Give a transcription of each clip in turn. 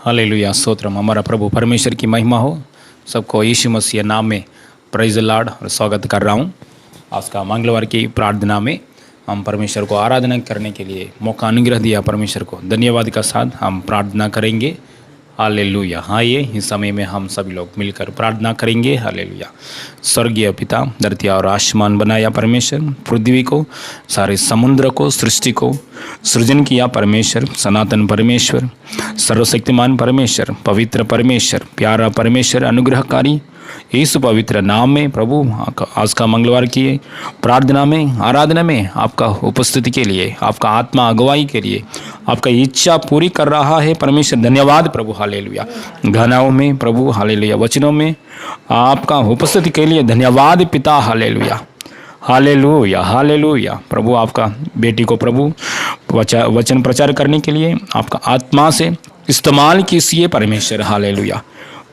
Hallelujah, stotram. हमारा प्रभु परमेश्वर की महिमा हो। सबको यीशु मसीह नाम में प्रेज द लॉर्ड और स्वागत कर रहा हूँ। आज का मंगलवार की प्रार्थना में हम परमेश्वर को आराधना करने के लिए मौका अनुग्रह दिया। परमेश्वर को धन्यवाद का साथ हम प्रार्थना करेंगे। हालेलुया। आइए इस समय में हम सभी लोग मिलकर प्रार्थना करेंगे। हालेलुया। स्वर्गीय पिता, धरती और आसमान बनाया परमेश्वर, पृथ्वी को, सारे समुद्र को, सृष्टि को सृजन किया परमेश्वर, सनातन परमेश्वर, सर्वशक्तिमान परमेश्वर, पवित्र परमेश्वर, प्यारा परमेश्वर, अनुग्रहकारी यीशु पवित्र नाम में प्रभु आज का मंगलवार की प्रार्थना में, आराधना में आपका उपस्थिति के लिए, आपका आत्मा अगुवाई के लिए, आपका इच्छा पूरी कर रहा है परमेश्वर। धन्यवाद प्रभु। हालेलुया। गानाओं में प्रभु, हालेलुया, वचनों में आपका उपस्थिति के लिए धन्यवाद पिता। हालेलुया, हालेलुया, हालेलुया। प्रभु आपका बेटी को प्रभु वचन प्रचार करने के लिए आपका आत्मा से इस्तेमाल कीजिए परमेश्वर। हालेलुया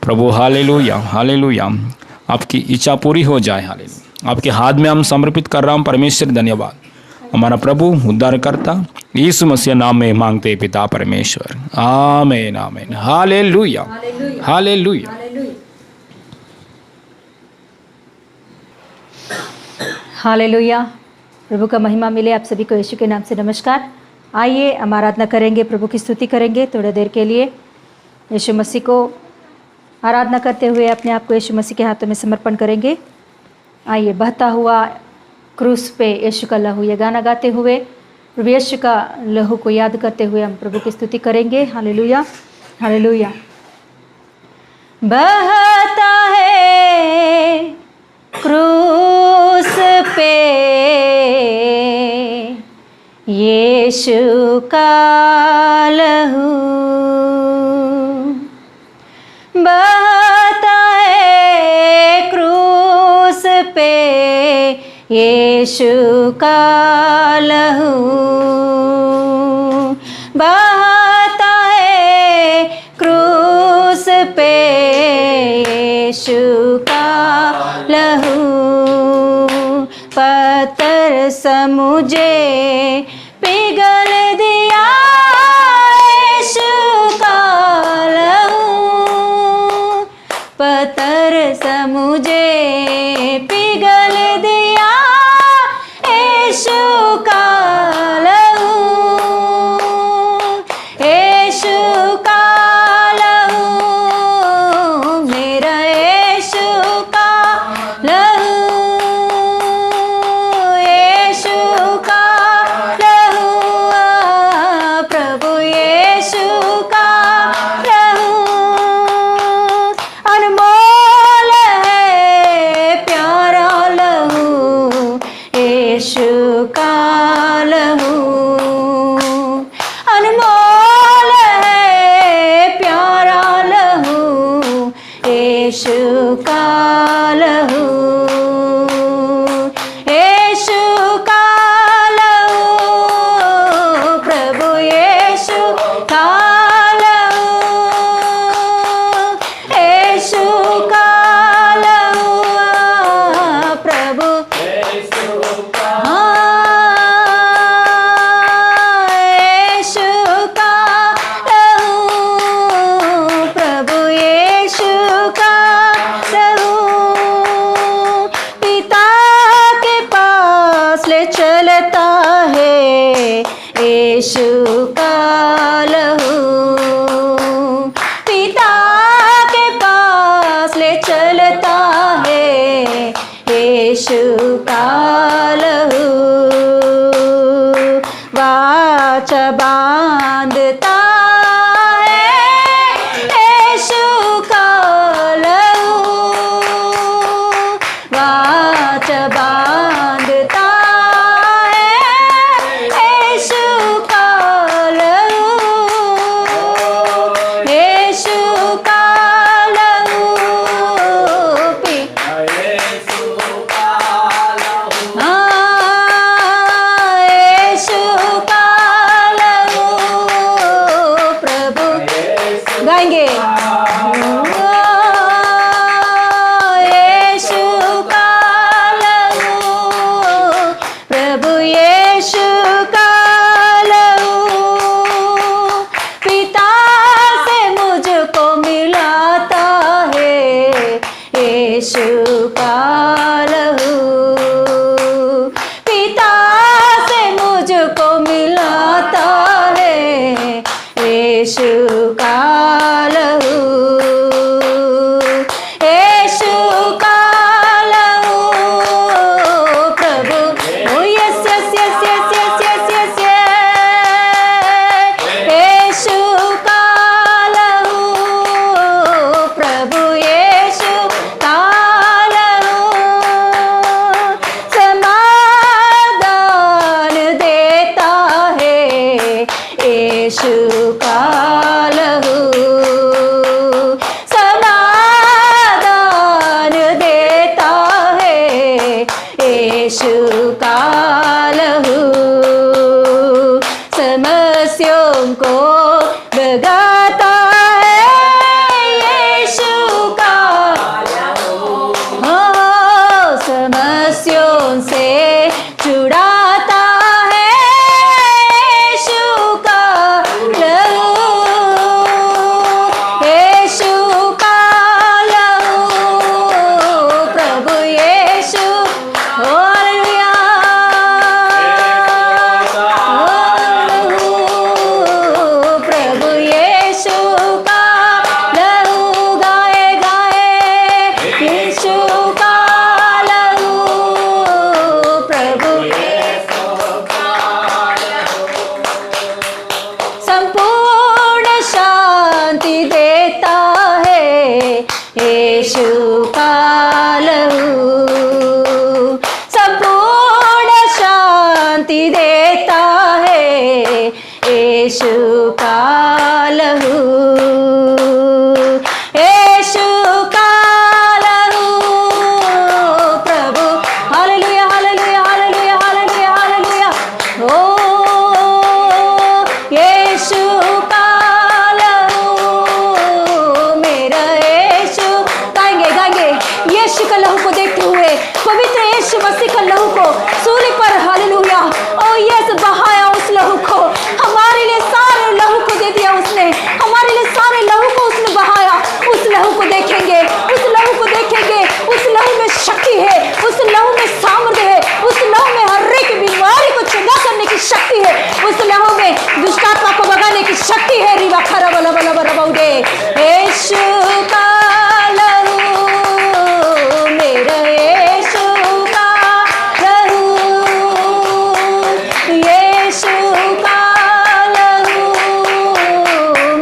प्रभु। हालेलुया, हालेलुया। आपकी इच्छा पूरी हो जाए। हालेलुया। आपके हाथ में हम समर्पित कर रहा हूँ परमेश्वर। धन्यवाद। हमारा प्रभु उद्धारकर्ता यीशु मसीह नाम में मांगते पिता परमेश्वर। आमीन, आमीन। हालेलुया, हालेलुया। हालेलुया। प्रभु का महिमा मिले। आप सभी को यीशु के नाम से नमस्कार। आइए हम आराधना करेंगे, प्रभु की स्तुति करेंगे थोड़ी देर के लिए। यीशु मसीह को आराधना करते हुए अपने आप को यीशु मसीह के हाथों में समर्पण करेंगे। आइए, बहता हुआ क्रूस पे यीशु का लहू, ये गाना गाते हुए प्रभु यीशु का लहू को याद करते हुए हम प्रभु की स्तुति करेंगे। Hallelujah, hallelujah. बहता है क्रूस पे यीशु का लहू, बहता है क्रूस पे यीशु का लहू, बहता है क्रूस पे यीशु का लहू, पत्थर समुझे पिघल दिया यीशु का लहू, पत्थर समुझे पिघल दिया यीशु का लहू, यीशु का लहू, मेरा यीशु का लहू, यीशु का लहू, प्रभु यीशु का लहू अनमोल है, प्यारा लहू यीशु का लहू, अनमोल है, प्यारा लहू यीशु का लहू, यीशु का लहू, प्रभु यीशु का लहू, यीशु का लहू, प्रभु यीशु का लहू, प्रभु यीशु का लहू, पिता के पास ले चलता है यीशु का लहू, पिता के पास ले चलता है यीशु का लहू, वाचा बांधता है यीशु का लहू, वाचा बांधता है यीशु का लहू, यीशु का लहू, यीशु का यीशु का लहू पिता से मुझको मिलाता है, यीशु का लहू, यीशु का लहू प्रभु। Oh yes yes yes yes yes yes yes यीशु का लहू प्रभु, यीशु का लहू समाधान देता है, यीशु का लहू समाधान देता है, यीशु का लहू समस्याओं को भगाता है, यीशु का हो समस्याओं से छुड़ाता है, यीशु का लहू, यीशु का लहू प्रभु, यीशु हालेलुया, प्रभु यीशु का लहू गाए गाए, यीशु का लहू प्रभु, संपूर्ण शांति देता है, यीशु का लहू संपूर्ण शांति देता है, यीशु का लहू, यीशु का लहू प्रभु। हालेलुया हालेलुया हालेलुया हालेलुया हालेलुया। ओ यीशु का लहू मेरा यीशु, गाएंगे गाएंगे यीशु का लहू को देखते हुए, पवित्र यीशु मसीह का लहू को सूली पर, हालेलुया। ओ यस बहाया उस लहू को, हमारे लिए सारे लहू को दे दिया उसने, हमारे लिए सारे लहू को उसने बहाया। उस लहू को देखेंगे, उस लहू को देखेंगे, उस लहू में शक्ति है, उस लहू में सामर्थ्य है, उस लहू में हर एक बीमारी को चंगा करने की शक्ति है, उस लहू में दुष्टात्मा को भगाने की शक्ति है। रिवा खरा बला बला बला बाउडे, यीशु का लहू मेरा यीशु का लहू, यीशु का लहू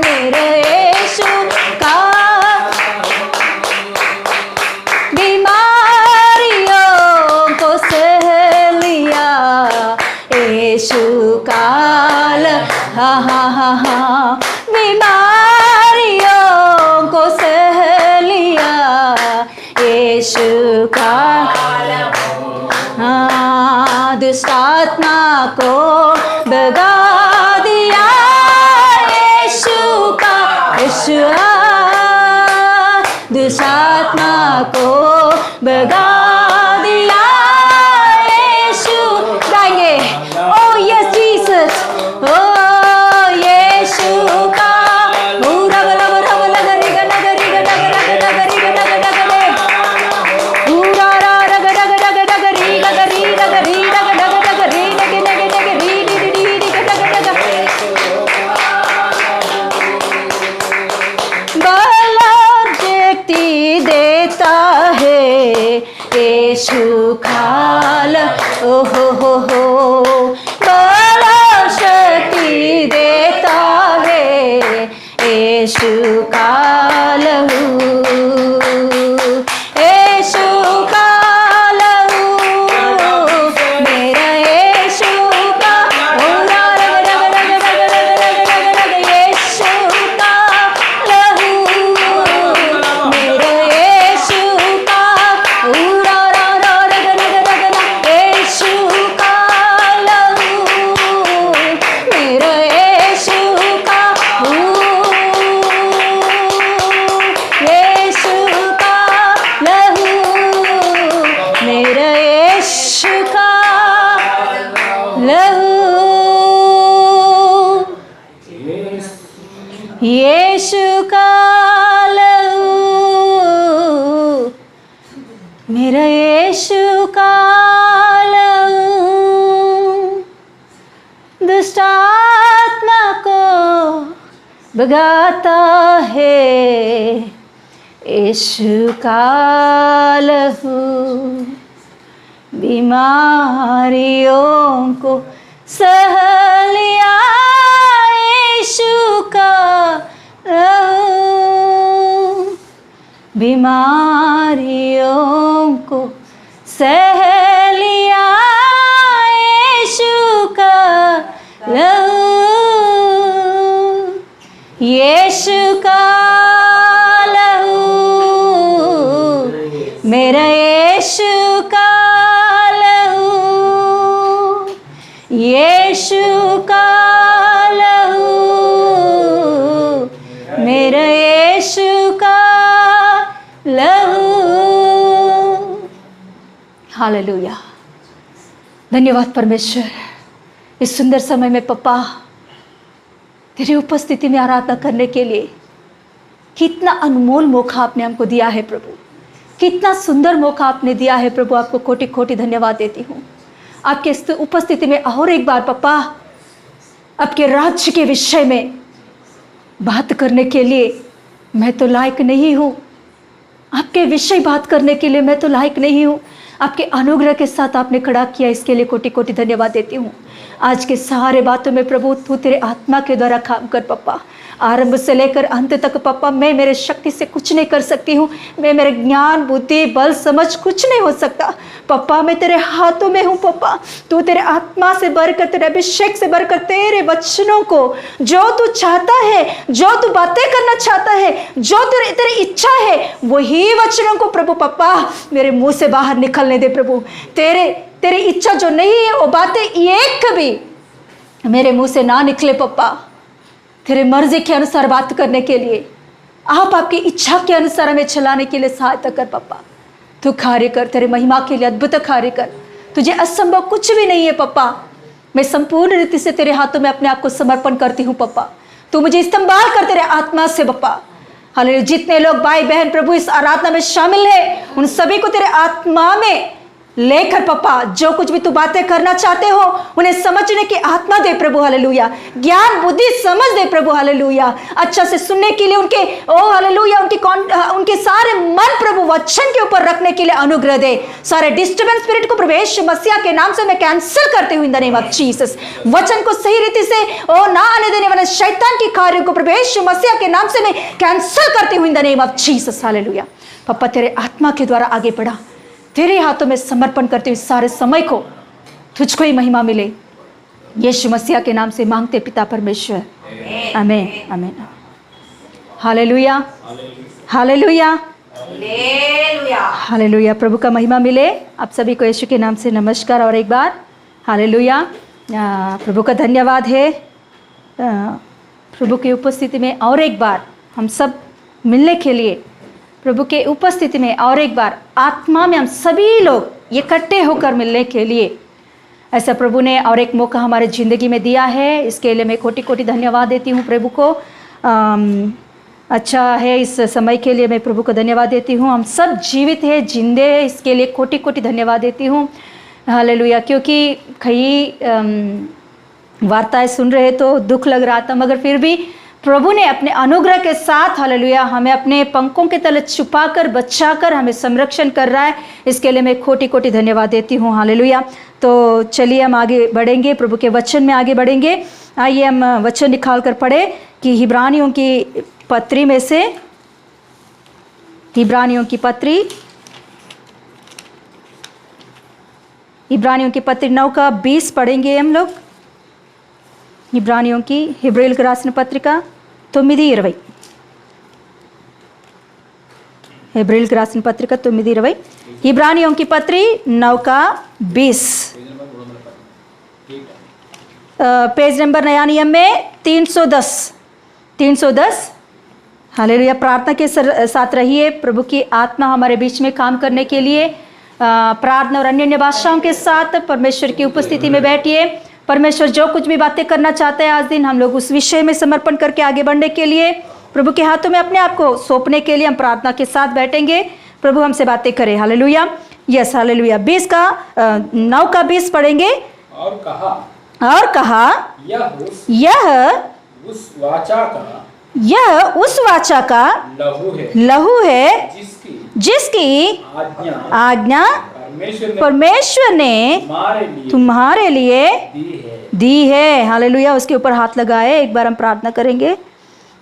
मेरा यीशु का, बीमारियों को सह लिया, यीशु का हा हा हा हा, बीमारियों को सह लिया, यीशु का हाँ, दुष्टात्मा को भगा दिया, यीशु का, यीशु दुष्टात्मा को भगा दिया, यीशु गाएंगे। ओ यस जीसस, ओ यीशु का पूरा बला बला बला गरी गना गरी गना गना गना गरी गना गना गना पूरा रा रा गना गना गना गरी गना गरी गना गरी गना गना गना गरी गना गना गना गरी डी डी डी डी गना गना गना बला शक्ति देता है, यीशु का लहू, ओ हो बला शक्ति देता है, यीशु का लहू, यीशु का लहू मेरा यीशु का, ओ रा रा रा रा रा रा रा रा रा, यीशु का लहू मेरा यीशु का, ओ रा रा रा रा रा रा रा, यीशु का लहू मेरा यीशु का, ओ मेरा यीशु का लहू दुष्ट आत्मा को भगाता है। यीशु का लहू बीमारियों को सह लिया। यीशु का लहू बीमारियों को सह लिया। यीशु का लहू, यीशु का लहू, मेरा यीशु का लहू, यीशु का लहू, मेरा यीशु का लहू। हालेलुया, धन्यवाद परमेश्वर। इस सुंदर समय में पप्पा तेरी उपस्थिति में आराधना करने के लिए कितना अनमोल मौका आपने हमको दिया है प्रभु, कितना सुंदर मौका आपने दिया है प्रभु। आपको कोटि कोटि धन्यवाद देती हूँ। आपके इस उपस्थिति में और एक बार पप्पा आपके राज्य के विषय में बात करने के लिए मैं तो लायक नहीं हूँ। आपके विषय बात करने के लिए मैं तो लायक नहीं हूँ। आपके अनुग्रह के साथ आपने खड़ा किया, इसके लिए कोटि कोटि धन्यवाद देती हूँ। आज के सारे बातों में प्रभु तू तेरे आत्मा के द्वारा काम कर पप्पा, आरंभ से लेकर अंत तक पप्पा। मैं मेरे शक्ति से कुछ नहीं कर सकती हूँ, मैं मेरे ज्ञान बुद्धि बल समझ कुछ नहीं हो सकता पप्पा। मैं तेरे हाथों में हूँ पप्पा। तू तेरे आत्मा से भरकर, तेरे अभिषेक से भरकर तेरे वचनों को जो तू चाहता है, जो तू बातें करना चाहता है, जो तेरी इच्छा है, वही वचनों को प्रभु पप्पा मेरे मुंह से बाहर निकलने दे प्रभु। तेरी इच्छा जो नहीं है वो बातें एक कभी मेरे मुंह से ना निकले पप्पा। तेरे मर्जी के अनुसार बात करने के लिए, आप आपकी इच्छा के अनुसार हमें चलाने के लिए सहायता कर पप्पा। तू कार्य कर, तेरे महिमा के लिए अद्भुत कार्य कर। तुझे असंभव कुछ भी नहीं है पप्पा। मैं संपूर्ण रीति से तेरे हाथों में अपने आप को समर्पण करती हूँ पप्पा। तू मुझे इस्तेमाल कर तेरे आत्मा से पप्पा। हालेलुया। जितने लोग भाई बहन प्रभु इस आराधना में शामिल है, उन सभी को तेरे आत्मा में लेकर पप्पा जो कुछ भी तू बातें करना चाहते हो उन्हें समझने की आत्मा दे प्रभु। हालेलुया। ज्ञान बुद्धि समझ दे प्रभु। हालेलुया। अच्छा से सुनने के लिए उनके हालेलुया उनके सारे मन प्रभु वचन के ऊपर रखने के लिए अनुग्रह दे। सारे डिस्टर्बेंस स्पिरिट को प्रभु यीशु मसीह के नाम से मैं कैंसिल करती हूँ in the name of Jesus. वचन को सही रीति से ना आने देने वाले शैतान के कार्यों को प्रभु यीशु मसीह के नाम से मैं कैंसिल करती हूँ in the name of Jesus. हालेलुया। पप्पा तेरे आत्मा के द्वारा आगे बढ़ा, तेरे हाथों में समर्पण करते हुए सारे समय को तुझको ही महिमा मिले। यीशु मसीह के नाम से मांगते पिता परमेश्वर, आमीन आमीन। हालेलुया हालेलुया हालेलुया। प्रभु का महिमा मिले। आप सभी को यीशु के नाम से नमस्कार और एक बार हालेलुया। प्रभु का धन्यवाद है। प्रभु की उपस्थिति में और एक बार हम सब मिलने के लिए, प्रभु के उपस्थिति में और एक बार आत्मा में हम सभी लोग इकट्ठे होकर मिलने के लिए ऐसा प्रभु ने और एक मौका हमारे ज़िंदगी में दिया है। इसके लिए मैं कोटि कोटि धन्यवाद देती हूँ प्रभु को। अच्छा है इस समय के लिए मैं प्रभु को धन्यवाद देती हूँ। हम सब जीवित है, जिंदे है, इसके लिए कोटि कोटि धन्यवाद देती हूँ। हालेलुया। क्योंकि कई वार्ताएं सुन रहे तो दुख लग रहा था, मगर फिर भी प्रभु ने अपने अनुग्रह के साथ हालेलुया हमें अपने पंखों के तले छुपाकर बचाकर हमें संरक्षण कर रहा है। इसके लिए मैं कोटि कोटि धन्यवाद देती हूँ। हालेलुया। तो चलिए हम आगे बढ़ेंगे, प्रभु के वचन में आगे बढ़ेंगे। आइए हम वचन निकाल कर पढ़े कि इब्रानियों की पत्री में से, इब्रानियों की पत्री 9:20 पढ़ेंगे हम लोग। इब्रानियों की हिब्रेल राసిన పత్రిక 9:20, हिब्रेल राసిన పత్రిక 9:20, इब्रानियों की पत्री 9:20, पेज नंबर नया नियम में 310। हालेलुया। प्रार्थना के साथ रहिए। प्रभु की आत्मा हमारे बीच में काम करने के लिए प्रार्थना और अन्य भाषाओं के साथ परमेश्वर की उपस्थिति में बैठिए। परमेश्वर जो कुछ भी बातें करना चाहते हैं आज दिन, हम लोग उस विषय में समर्पण करके आगे बढ़ने के लिए प्रभु के हाथों में अपने आप को सौंपने के लिए हम प्रार्थना के साथ बैठेंगे। प्रभु हमसे बातें करे। Hallelujah, yes hallelujah. 9 का 20 पढ़ेंगे। और कहा यह उस वाचा का लहू है जिसकी आज्ञा परमेश्वर ने तुम्हारे लिए दी है। हालेलुया, उसके ऊपर हाथ लगाए। एक बार हम प्रार्थना करेंगे।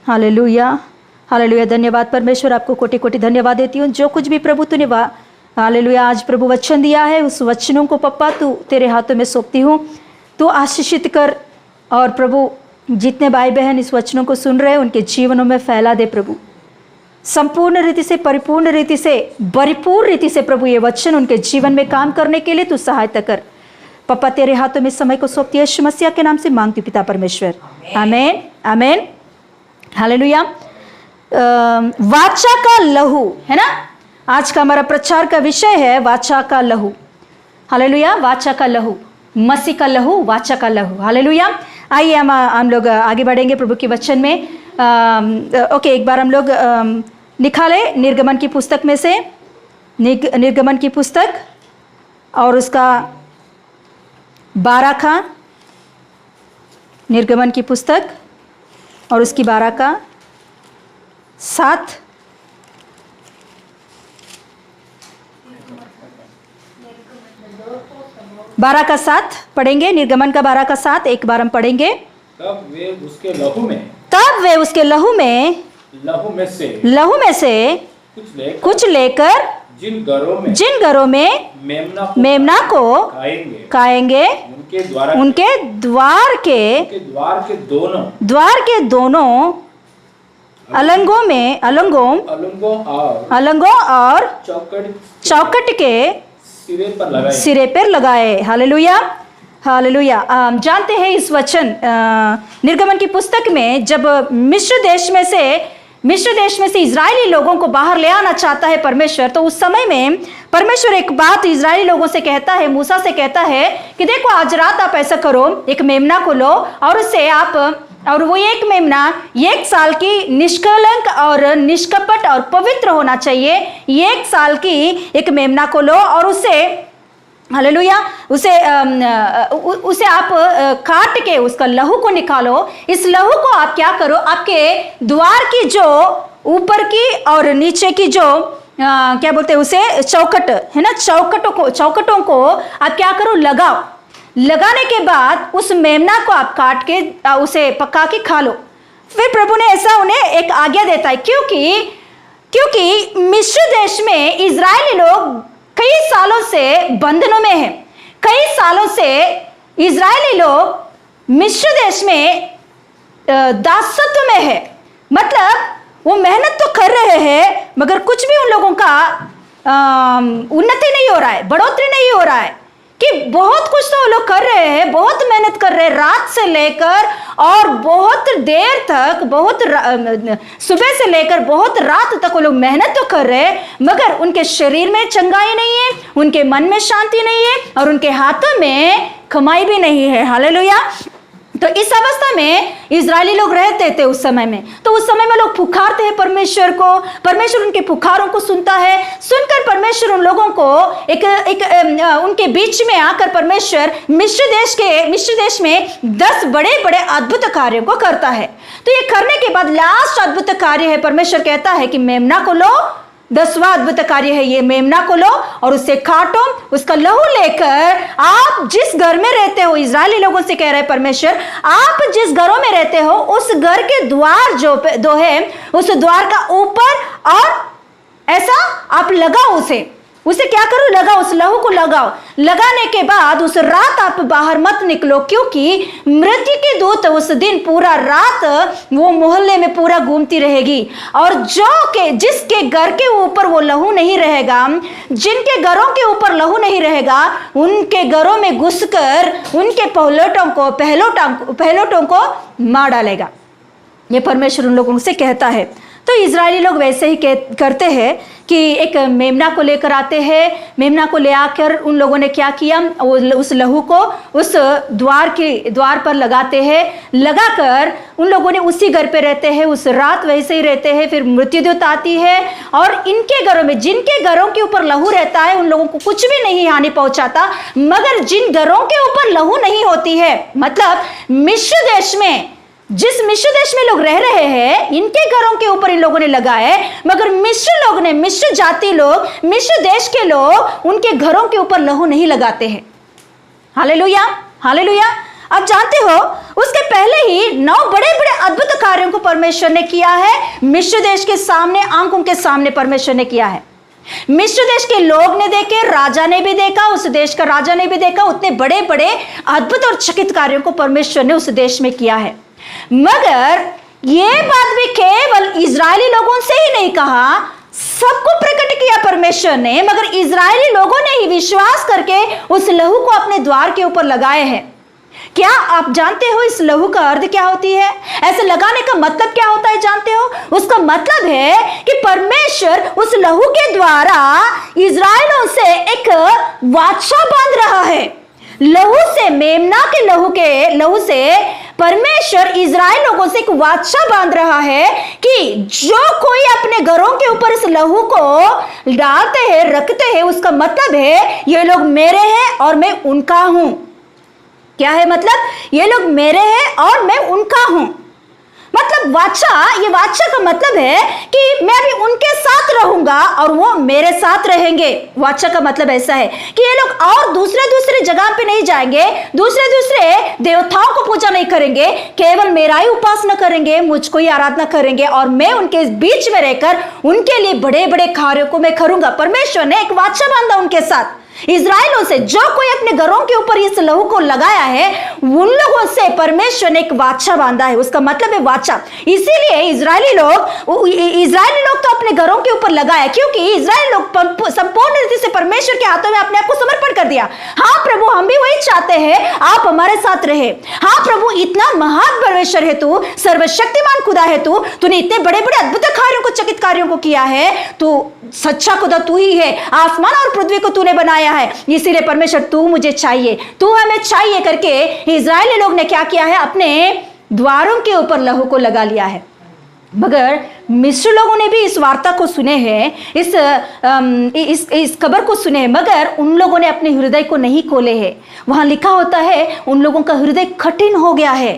Hallelujah, hallelujah. धन्यवाद परमेश्वर, आपको कोटि कोटि धन्यवाद देती हूँ। जो कुछ भी प्रभु तूने हालेलुया आज प्रभु वचन दिया है, उस वचनों को पप्पा तू तेरे हाथों में सौंपती हूँ। तू आशीषित कर, और प्रभु जितने भाई बहन इस वचनों को सुन रहे हैं उनके जीवनों में फैला दे प्रभु। संपूर्ण रीति से, परिपूर्ण रीति से, परिपूर्ण रीति से प्रभु ये वचन उनके जीवन में काम करने के लिए तू सहायता कर। पप्पा तेरे हाथों में समय को सौंपती है, यीशु मसीह के नाम से मांगती पिता परमेश्वर, आमेन आमेन। हालेलुया। वाचा का लहू है ना, आज का हमारा प्रचार का विषय है वाचा का लहू। हालेलुया, वाचा का लहू, मसीह का लहू, वाचा का लहू। हालेलुया। आइए हम लोग आगे बढ़ेंगे प्रभु के वचन में। ओके, एक बार हम लोग निकाले निर्गमन की पुस्तक में से, निर्गमन की पुस्तक और उसका 12 का, निर्गमन की पुस्तक और उसकी 12 का 7, बारह का 7 पढ़ेंगे। निर्गमन का 12 का 7 एक बार हम पढ़ेंगे। तब वे उसके लहू में लहू में से कुछ लेकर जिन घरों में मेमना को खाएंगे उनके द्वार के दोनों अलंगों और चौकट के सिरे पर लगाए। Hallelujah, hallelujah. जानते हैं इस वचन निर्गमन की पुस्तक में जब मिस्र देश में से इजरायली लोगों को बाहर ले आना चाहता है परमेश्वर, तो उस समय में परमेश्वर एक बात इजरायली लोगों से कहता है, मूसा से कहता है कि देखो आज रात आप ऐसा करो, एक मेमना को लो और उससे आप, और वो एक मेमना 1 साल की निष्कलंक और निष्कपट और पवित्र होना चाहिए। 1 साल की एक मेमना को लो और उसे, हालेलुया, उसे आप काट के उसका लहू को निकालो। इस लहू को आप क्या करो, आपके द्वार की जो ऊपर की और नीचे की जो क्या बोलते हैं उसे, चौकट है ना, चौकटों को आप क्या करो, लगाओ। लगाने के बाद उस मेमना को आप काट के उसे पका के खा लो। फिर प्रभु ने ऐसा उन्हें एक आज्ञा देता है, क्योंकि मिस्र देश में इजरायली लोग कई सालों से बंधनों में हैं। कई सालों से इजरायली लोग मिस्र देश में दासत्व में है, मतलब वो मेहनत तो कर रहे हैं मगर कुछ भी उन लोगों का उन्नति नहीं हो रहा है, बढ़ोतरी नहीं हो रहा है। कि बहुत कुछ तो वो लोग कर रहे हैं, बहुत मेहनत कर रहे हैं, रात से लेकर और बहुत देर तक, बहुत सुबह से लेकर बहुत रात तक वो लोग मेहनत तो कर रहे हैं, मगर उनके शरीर में चंगाई नहीं है, उनके मन में शांति नहीं है और उनके हाथों में कमाई भी नहीं है। हालेलुया। तो इस अवस्था में इजरायली लोग रहते थे उस समय में। तो उस समय में लोग पुकारते हैं परमेश्वर को, परमेश्वर उनके पुकारों को सुनता है। सुनकर परमेश्वर उन लोगों को उनके बीच में आकर परमेश्वर मिस्र देश में 10 बड़े बड़े अद्भुत कार्यों को करता है। तो ये करने के बाद लास्ट अद्भुत कार्य है, परमेश्वर कहता है कि मेमना को लो। 10वां अद्भुत कार्य है ये, मेमना को लो और उससे काटो, उसका लहू लेकर आप जिस घर में रहते हो, इजरायली लोगों से कह रहे हैं परमेश्वर, आप जिस घरों में रहते हो उस घर के द्वार जो है उस द्वार का ऊपर और ऐसा आप लगाओ, उसे क्या करो, लगाओ, उस लहू को लगाओ। लगाने के बाद उस रात आप बाहर मत निकलो, क्योंकि मृत्यु की दूत उस दिन पूरा रात वो मोहल्ले में पूरा घूमती रहेगी। और जिसके घर के ऊपर वो लहू नहीं रहेगा, जिनके घरों के ऊपर लहू नहीं रहेगा, उनके घरों में घुसकर उनके पहलोटों को मार डालेगा। ये परमेश्वर उन लोगों से कहता है। तो इजरायली लोग वैसे ही करते हैं कि एक मेमना को लेकर आते हैं। मेमना को ले आकर उन लोगों ने क्या किया, उस लहू को उस द्वार पर लगाते हैं। लगाकर उन लोगों ने उसी घर पे रहते हैं, उस रात वैसे ही रहते हैं। फिर मृत्युदूत आती है और इनके घरों में, जिनके घरों के ऊपर लहू रहता है, उन लोगों को कुछ भी नहीं हानि पहुंचाता। मगर जिन घरों के ऊपर लहू नहीं होती है, मतलब मिस्र देश में, जिस मिस्र देश में लोग रह रहे हैं, इनके घरों के ऊपर इन लोगों ने लगाए। मगर मिस्र लोग ने, मिस्र जाति लोग, मिस्र देश के लोग उनके घरों के ऊपर लहू नहीं लगाते हैं। Hallelujah, hallelujah. आप जानते हो, उसके पहले ही 9 बड़े बड़े अद्भुत कार्यों को परमेश्वर ने किया है। मिस्र देश के सामने, आंखों के सामने परमेश्वर ने किया है। मिस्र देश के लोग ने देखे, राजा ने भी देखा, उस देश का राजा ने भी देखा। उतने बड़े बड़े अद्भुत और चकित कार्यों को परमेश्वर ने उस देश में किया है। मगर ये बात भी केवल इजरायली लोगों से ही नहीं कहा, सबको प्रकट किया परमेश्वर ने। मगर इजरायली लोगों ने ही विश्वास करके उस लहू को अपने द्वार के ऊपर लगाए हैं। क्या आप जानते हो इस लहू का अर्थ क्या होती है? ऐसे लगाने का मतलब क्या होता है जानते हो? उसका मतलब है कि परमेश्वर उस लहू के द्वारा इजरायलों से एक वाचा बांध रहा है। लहू से, मेमना के लहू से परमेश्वर इजराइल लोगों से एक वाचा बांध रहा है कि जो कोई अपने घरों के ऊपर इस लहू को डालते हैं, रखते हैं, उसका मतलब है ये लोग मेरे हैं और मैं उनका हूं। क्या है मतलब? ये लोग मेरे हैं और मैं उनका हूं। मतलब वाचा, ये वाचा का मतलब है कि मैं अभी उनके साथ रहूंगा और वो मेरे साथ रहेंगे। वाचा का मतलब ऐसा है कि ये लोग और दूसरे जगह पे नहीं जाएंगे, दूसरे देवताओं को पूजा नहीं करेंगे, केवल मेरा ही उपासना करेंगे, मुझको ही आराधना करेंगे और मैं उनके बीच में रहकर उनके लिए बड़े बड़े कार्यों को मैं करूंगा। परमेश्वर ने एक वाचा बांधा उनके साथ, इजराइलों से। जो कोई अपने घरों के ऊपर इस लहू को लगाया है, उन लोगों से परमेश्वर ने एक वाचा बांधा है। उसका मतलब है वाचा। इसीलिए इजरायली लोग तो अपने घरों के ऊपर लगाया, क्योंकि इजरायली लोग संपूर्ण रीति से परमेश्वर के हाथों में अपने आप को समर्पण कर दिया। हाँ प्रभु, हम भी वही चाहते हैं, आप हमारे साथ रहे। हाँ प्रभु, इतना महान परमेश्वर है तू, सर्वशक्तिमान खुदा है तू, तूने इतने बड़े बड़े अद्भुत कार्यों को, चकित कार्यों को किया है, तू सच्चा खुदा तू ही है, आसमान और पृथ्वी को तूने बनाया है। इसीलिए परमेश्वर तू मुझे चाहिए, तू हमें चाहिए करके इजरायली लोग ने क्या किया है? अपने द्वारों के ऊपर लहू को लगा लिया है। मगर मिस्र लोगों ने भी इस वार्ता को सुने हैं, इस खबर को सुने हैं, मगर उन लोगों ने अपने हृदय को नहीं खोले हैं। वहां लिखा होता है उन लोगों का हृदय कठिन हो गया है,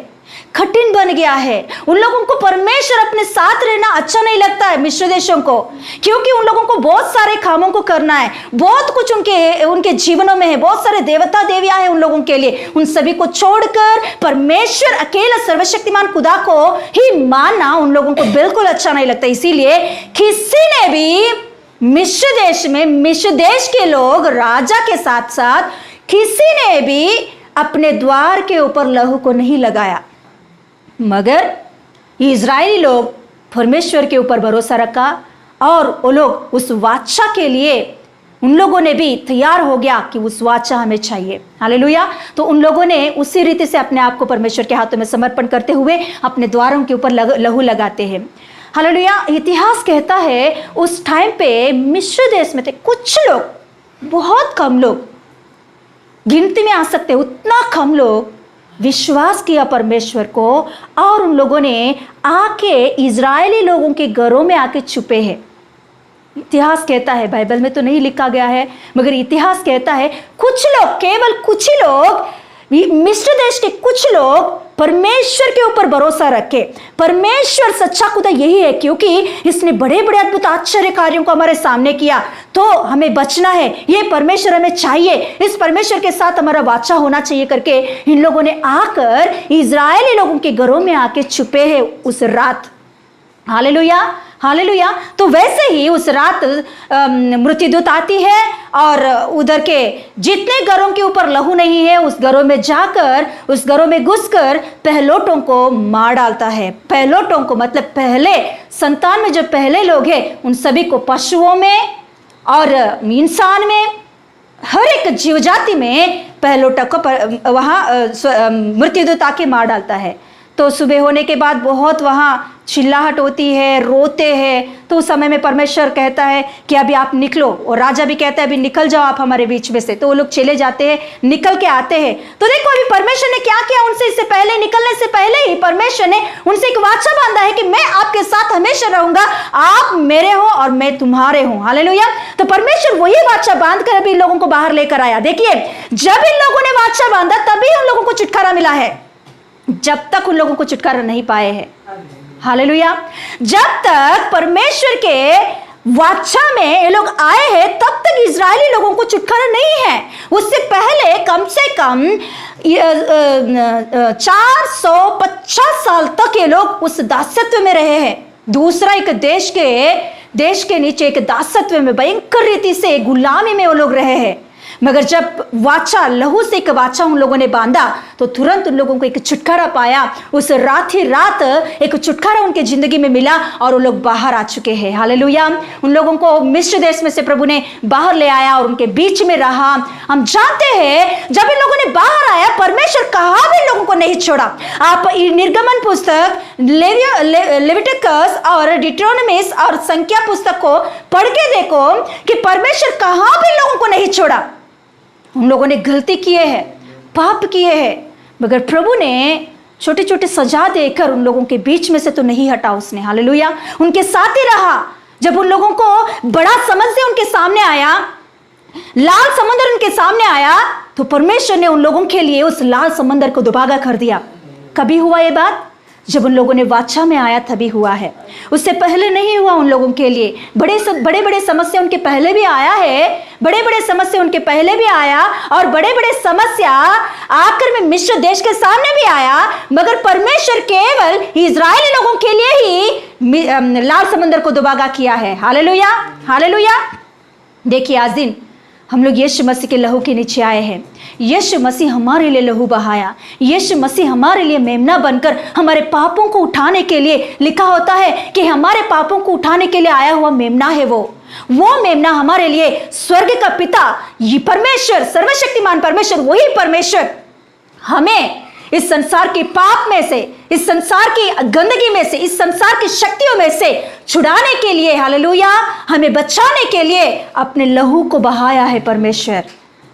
कठिन बन गया है। उन लोगों को परमेश्वर अपने साथ रहना अच्छा नहीं लगता है, मिस्र देशों को, क्योंकि उन लोगों को बहुत सारे कामों को करना है, बहुत कुछ उनके जीवनों में है, बहुत सारे देवता देवियां हैं उन लोगों के लिए। उन सभी को छोड़कर परमेश्वर अकेला सर्वशक्तिमान खुदा को ही मानना उन लोगों को बिल्कुल अच्छा नहीं लगता। इसीलिए किसी ने भी मिस्र देश के लोग, राजा के साथ साथ किसी ने भी अपने द्वार के ऊपर लहू को नहीं लगाया। मगर इजरायली लोग परमेश्वर के ऊपर भरोसा रखा और वो लोग उस वाचा के लिए, उन लोगों ने भी तैयार हो गया कि उस वाचा हमें चाहिए। हालेलुया। तो उन लोगों ने उसी रीति से अपने आप को परमेश्वर के हाथों में समर्पण करते हुए अपने द्वारों के ऊपर लहू लगाते हैं। हालेलुया। इतिहास कहता है उस टाइम पे मिस्र देश में थे कुछ लोग, बहुत कम लोग, गिनती में आ सकते उतना कम लोग विश्वास किया परमेश्वर को, और उन लोगों ने आके इजरायली लोगों के घरों में आके छुपे हैं। इतिहास कहता है, बाइबल में तो नहीं लिखा गया है, मगर इतिहास कहता है कुछ लोग, केवल कुछ ही लोग, मिस्र देश के कुछ लोग परमेश्वर के ऊपर भरोसा रखे। परमेश्वर सच्चा खुदा यही है, क्योंकि इसने बड़े बड़े अद्भुत आश्चर्य कार्यों को हमारे सामने किया, तो हमें बचना है, ये परमेश्वर हमें चाहिए, इस परमेश्वर के साथ हमारा वाचा होना चाहिए करके इन लोगों ने आकर इजरायली लोगों के घरों में आके छुपे हैं उस रात। Hallelujah, hallelujah. तो वैसे ही उस रात मृत्युदूत आती है और उधर के जितने घरों के ऊपर लहू नहीं है उस घरों में जाकर, उस घरों में घुसकर पहलोटों को मार डालता है। पहलोटों को मतलब पहले संतान में जो पहले लोग हैं उन सभी को, पशुओं में और इंसान में, हर एक जीव जाति में पहलोटों को वहां मृत्युदूत आके मार डालता है। तो सुबह होने के बाद बहुत वहाँ चिल्लाहट होती है, रोते हैं। तो उस समय में परमेश्वर कहता है कि अभी आप निकलो, और राजा भी कहता है अभी निकल जाओ आप हमारे बीच में से। तो वो लोग चले जाते हैं, निकल के आते हैं। तो देखो अभी परमेश्वर ने क्या किया उनसे, इससे पहले, निकलने से पहले ही परमेश्वर ने उनसे एक वाचा बांधा है कि मैं आपके साथ हमेशा रहूंगा, आप मेरे हो और मैं तुम्हारे हूं। हालेलुया। तो परमेश्वर वही वाचा बांध कर अभी इन लोगों को बाहर लेकर आया। देखिए, जब इन लोगों ने वाचा बांधा तभी उन लोगों को छुटकारा मिला है, जब तक उन लोगों को छुटकारा नहीं पाए हैं। हालेलुया। जब तक परमेश्वर के वाचा में ये लोग आए हैं तब तक इजरायली लोगों को छुटकारा नहीं है। उससे पहले कम से कम 450 साल तक ये लोग उस दासत्व में रहे हैं। दूसरा एक देश के नीचे एक दासत्व में भयंकर रीति से गुलामी में वो लोग रहे हैं। मगर जब वाचा, लहू से एक वाचा उन लोगों ने बांधा तो तुरंत उन लोगों को एक छुटकारा पाया। उस रात ही रात एक छुटकारा उनके जिंदगी में मिला और वो लोग बाहर आ चुके हैं। हालेलुया। उन लोगों को मिस्र देश में से प्रभु ने बाहर ले आया और उनके बीच में रहा। हम जानते हैं जब इन लोगों ने बाहर आया, परमेश्वर कहाँ भी लोगों को नहीं छोड़ा। आप निर्गमन पुस्तक, लेविटिकस और डिट्रोनोमिस और संख्या पुस्तक को पढ़ के देखो कि परमेश्वर कहाँ भी लोगों को नहीं छोड़ा। उन लोगों ने गलती किए हैं, पाप किए हैं, मगर प्रभु ने छोटे छोटे सजा देकर उन लोगों के बीच में से तो नहीं हटा उसने। हालेलुया। उनके साथ ही रहा। जब उन लोगों को बड़ा समस्या उनके सामने आया, लाल समंदर उनके सामने आया, तो परमेश्वर ने उन लोगों के लिए उस लाल समंदर को दुभागा कर दिया। कभी हुआ ये बात? जब उन लोगों ने वाचा में आया तभी हुआ है, उससे पहले नहीं हुआ उन लोगों के लिए। बड़े बड़े समस्या उनके पहले भी आया है, बड़े बड़े समस्या उनके पहले भी आया, और बड़े बड़े समस्या आकर में मिस्र देश के सामने भी आया, मगर परमेश्वर केवल इजरायली लोगों के लिए ही लाल समंदर को दुभागा किया है। Hallelujah, hallelujah. देखिए, आज दिन हम लोग यीशु मसीह के लहू के नीचे आए हैं। यीशु मसीह हमारे लिए लहू बहाया। यीशु मसीह हमारे लिए मेमना बनकर हमारे पापों को उठाने के लिए, लिखा होता है कि हमारे पापों को उठाने के लिए आया हुआ मेमना है वो मेमना हमारे लिए स्वर्ग का पिता, ये परमेश्वर, सर्वशक्तिमान परमेश्वर, वही परमेश्वर हमें इस संसार के पाप में से, इस संसार की गंदगी में से, इस संसार की शक्तियों में से छुड़ाने के लिए, हालेलुया, हमें बचाने के लिए अपने लहू को बहाया है। परमेश्वर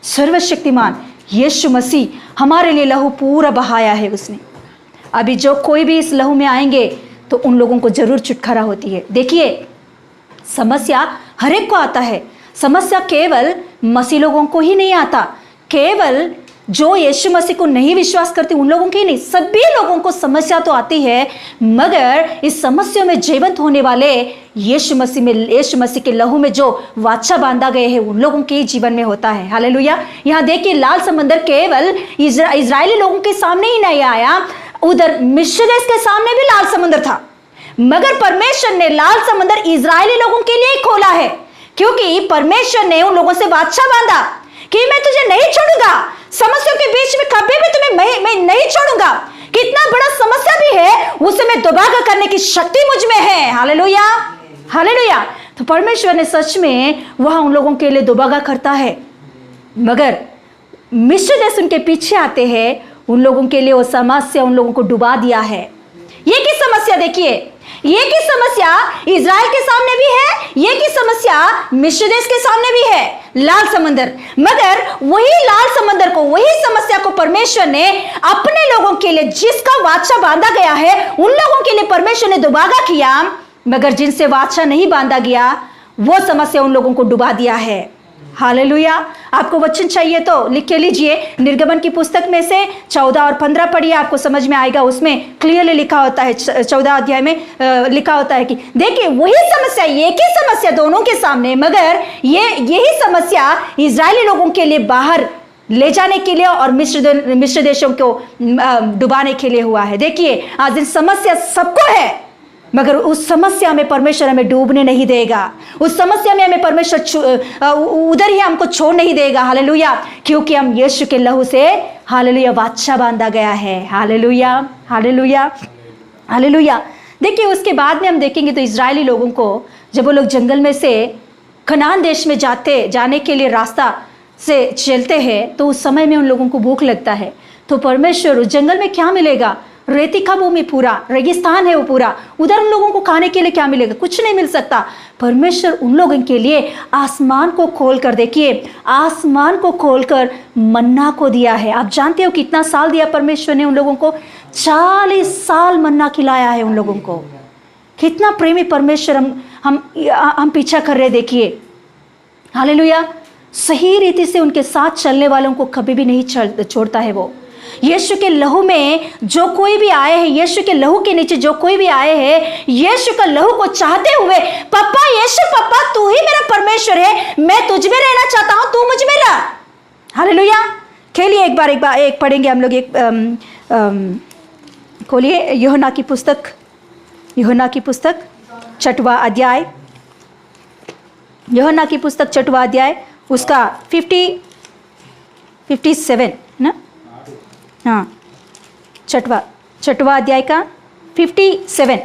सर्वशक्तिमान यीशु मसीह हमारे लिए लहू पूरा बहाया है उसने। अभी जो कोई भी इस लहू में आएंगे तो उन लोगों को जरूर छुटकारा होती है। देखिए, समस्या हर एक को आता है। समस्या केवल मसीह लोगों को ही नहीं आता, केवल जो यीशु मसीह को नहीं विश्वास करते उन लोगों की नहीं, सभी लोगों को समस्या तो आती है, मगर इस समस्या में जीवंत होने वाले यीशु मसीह के लहू में जो वाचा बांधा गए हैं उन लोगों के जीवन में होता है। हालेलुया। यहाँ देखिए, लाल समंदर केवल इजरायली लोगों के सामने ही नहीं आया, उधर मिस्र देश के सामने भी लाल समंदर था, मगर परमेश्वर ने लाल समंदर इजरायली लोगों के लिए खोला है, क्योंकि परमेश्वर ने उन लोगों से वाचा बांधा कि मैं तुझे नहीं छोड़ूंगा, समस्याओं के बीच में कभी भी तुम्हें मैं नहीं छोड़ूंगा। कितना बड़ा समस्या भी है उसे मैं दुभागा करने की शक्ति मुझ में है। Hallelujah, hallelujah. तो परमेश्वर ने सच में वहां उन लोगों के लिए दुभागा करता है, मगर मिस्र देश उनके पीछे आते हैं, उन लोगों के लिए वो समस्या उन लोगों को डुबा दिया है। ये की समस्या देखिए, ये की समस्या इजराइल के सामने भी है, ये की समस्या मिस्र देश के सामने भी है, लाल समंदर। मगर वही लाल समंदर को, वही समस्या को परमेश्वर ने अपने लोगों के लिए, जिसका वाचा बांधा गया है, उन लोगों के लिए परमेश्वर ने दुभागा किया, मगर जिनसे वाचा नहीं बांधा गया वो समस्या उन लोगों को डुबा दिया है। हालेलुया। आपको वचन चाहिए तो लिख के लीजिए, निर्गमन की पुस्तक में से 14 और 15 पढ़िए, आपको समझ में आएगा। उसमें क्लियरली लिखा होता है, 14 अध्याय में लिखा होता है कि देखिए वही समस्या, एक ही समस्या दोनों के सामने, मगर यही समस्या इजरायली लोगों के लिए बाहर ले जाने के लिए और मिस्र देशों को डुबाने के लिए हुआ है। देखिए, आज दिन समस्या सबको है, मगर उस समस्या में परमेश्वर हमें डूबने नहीं देगा, उस समस्या में हमें परमेश्वर उधर ही हमको छोड़ नहीं देगा। हालेलुया। क्योंकि हम यीशु के लहू से, हालेलुया, वाचा बांधा गया है। हालेलुया, हालेलुया, हालेलुया। देखिए, उसके बाद में हम देखेंगे तो इजरायली लोगों को जब वो लोग जंगल में से कनान देश में जाने के लिए रास्ता से चलते हैं, तो उस समय में उन लोगों को भूख लगता है। तो परमेश्वर, उस जंगल में क्या मिलेगा? रेती का भूमि पूरा रेगिस्तान है, वो पूरा, उधर उन लोगों को खाने के लिए क्या मिलेगा? कुछ नहीं मिल सकता। परमेश्वर उन लोगों के लिए आसमान को खोल कर, देखिए आसमान को खोलकर मन्ना को दिया है। आप जानते हो कितना साल दिया परमेश्वर ने उन लोगों को? 40 साल मन्ना खिलाया है उन लोगों को। कितना प्रेमी परमेश्वर हम पीछा कर रहे, देखिए हालेलुया। सही रीति से उनके साथ चलने वालों को कभी भी नहीं छोड़ता है वो। यीशु के लहू में जो कोई भी आए हैं, यीशु के लहू के नीचे जो कोई भी आए हैं, यीशु का लहू को चाहते हुए, पापा यीशु, पापा तू ही मेरा परमेश्वर है, मैं तुझ में रहना चाहता हूं, तू मुझ में रह। हालेलुया। खेलिए एक बार एक पढ़ेंगे हम लोग। एक खोलिए यूहन्ना की पुस्तक, यूहन्ना की पुस्तक 6वां अध्याय, यूहन्ना की पुस्तक 6वां अध्याय, उसका 57 ना, हाँ 6वां अध्याय का 57।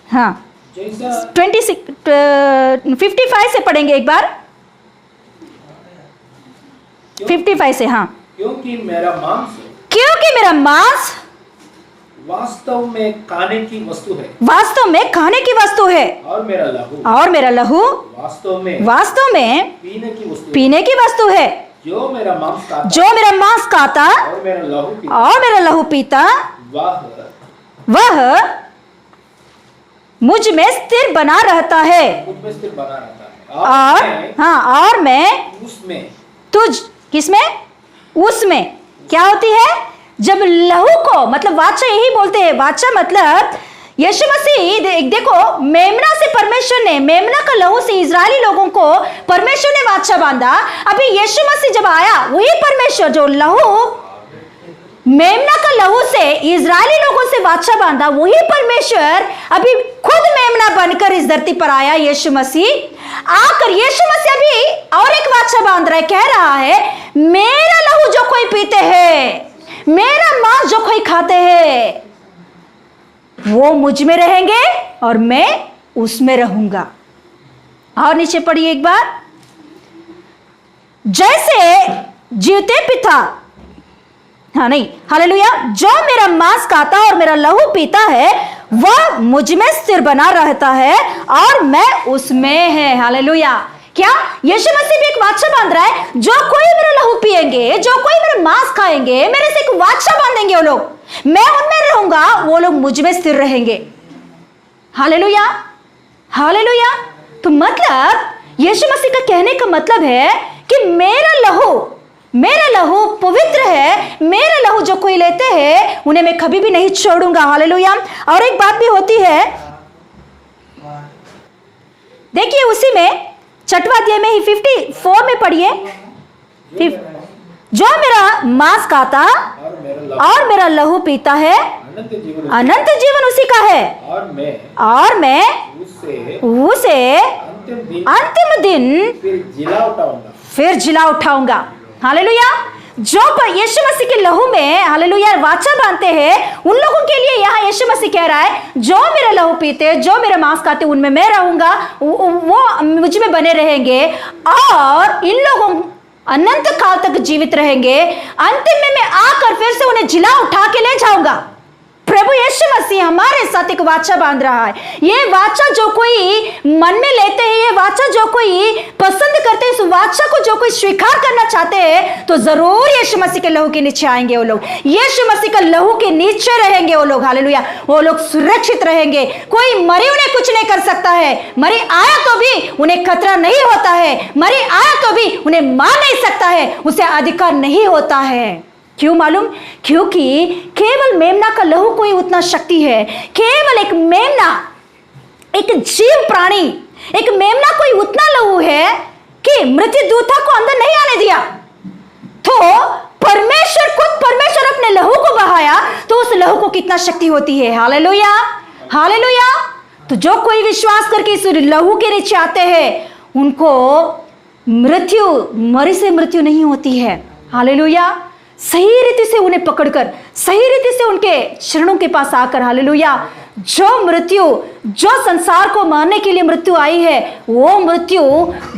हाँ 55 से पढ़ेंगे एक बार, 55 से। हाँ, क्योंकि मेरा मांस वास्तव में खाने की वस्तु है, वास्तव में खाने की वस्तु है, और मेरा लहू वास्तव में पीने की वस्तु है। जो मेरा मांस खाता और मेरा लहू पीता वह मुझ में स्थिर बना रहता है, और मैं किसमें? उसमें। क्या होती है? जब लहू को, मतलब वाचा यही बोलते हैं, वाचा मतलब यीशु मसीह, देखो मेमना से परमेश्वर ने, मेमना का लहू से इजरायली लोगों को परमेश्वर ने वाचा बांधा। अभी यीशु मसीह जब आया, वही परमेश्वर जो लहू, मेमना का लहू से इजरायली लोगों से वाचा बांधा, वही परमेश्वर अभी खुद मेमना बनकर इस धरती पर आया। यीशु मसीह आकर, यीशु मसीह अभी और एक वाचा बांध रहा है, कह रहा है मेरा लहू जो कोई पीते हैं, मेरा मांस जो कोई खाते हैं, वो मुझ में रहेंगे और मैं उसमें रहूंगा। और नीचे पढ़िए एक बार, जैसे जीवते पिता, हाँ नहीं, हालेलुया, जो मेरा मांस खाता और मेरा लहू पीता है वह मुझ में स्थिर बना रहता है और मैं उसमें है। हालेलुया। क्या? यीशु मसीह भी एक वाचा बांध रहा है, जो कोई मेरा लहू पिएंगे, जो कोई मेरा मांस खाएंगे, मेरे से एक वाचा बांधेंगे वो लोग, मैं उनमें रहूंगा, वो लोग मुझ में स्थिर रहेंगे। Hallelujah, hallelujah. तो मतलब यीशु मसीह का कहने का मतलब है कि मेरा लहू पवित्र है, मेरा लहू जो कोई लेते हैं उन्हें मैं कभी भी नहीं छोड़ूंगा। हालेलुया। और एक बात भी होती है, देखिए उसी में 6वां अध्याय में ही 54 में पढ़िए, जो मेरा मांस खाता और मेरा लहू पीता है अनंत जीवन उसी का है, और मैं उसे अंतिम दिन फिर जिला उठाऊंगा। हालेलुया। जो पर यीशु मसीह के लहू में, हालेलुया, वाचा बांधते हैं, उन लोगों के लिए यहाँ यीशु मसीह कह रहा है, जो मेरा लहू पीते, जो मेरा मांस खाते, उनमें मैं रहूंगा, वो मुझ में बने रहेंगे, और इन लोगों अनंत काल तक जीवित रहेंगे। अंतिम में मैं आकर फिर से उन्हें जिला उठा के ले जाऊंगा। प्रभु यीशु मसीह हमारे साथ एक वाचा बांध रहा है। ये वाचा जो कोई मन में लेते हैं, ये वाचा जो कोई पसंद करते हैं, इस वाचा को जो कोई स्वीकार करना चाहते हैं, तो जरूर यीशु मसीह के लहू के नीचे आएंगे वो लोग, यीशु मसीह के लहू के नीचे रहेंगे वो लोग। हालेलुया। वो लोग सुरक्षित रहेंगे, कोई मरी उन्हें कुछ नहीं कर सकता है, मरी आया तो भी उन्हें खतरा नहीं होता है, मरी आया तो भी उन्हें मार नहीं सकता है, उसे अधिकार नहीं होता है। क्यों मालूम? क्योंकि केवल मेमना का लहू कोई उतना शक्ति है, केवल एक मेमना, एक जीव प्राणी, एक मेमना कोई उतना लहू है कि मृत्यु दूता को अंदर नहीं आने दिया। तो परमेश्वर, खुद परमेश्वर अपने लहू को बहाया, तो उस लहू को कितना शक्ति होती है। Hallelujah, hallelujah. तो जो कोई विश्वास करके इस लहू के नीचे आते हैं, उनको मृत्यु, मरी से मृत्यु नहीं होती है। हालेलुया। सही रीति से उन्हें पकड़कर, सही रीति से उनके चरणों के पास आकर, हालेलुया, जो मृत्यु, जो संसार को मारने के लिए मृत्यु आई है, वो मृत्यु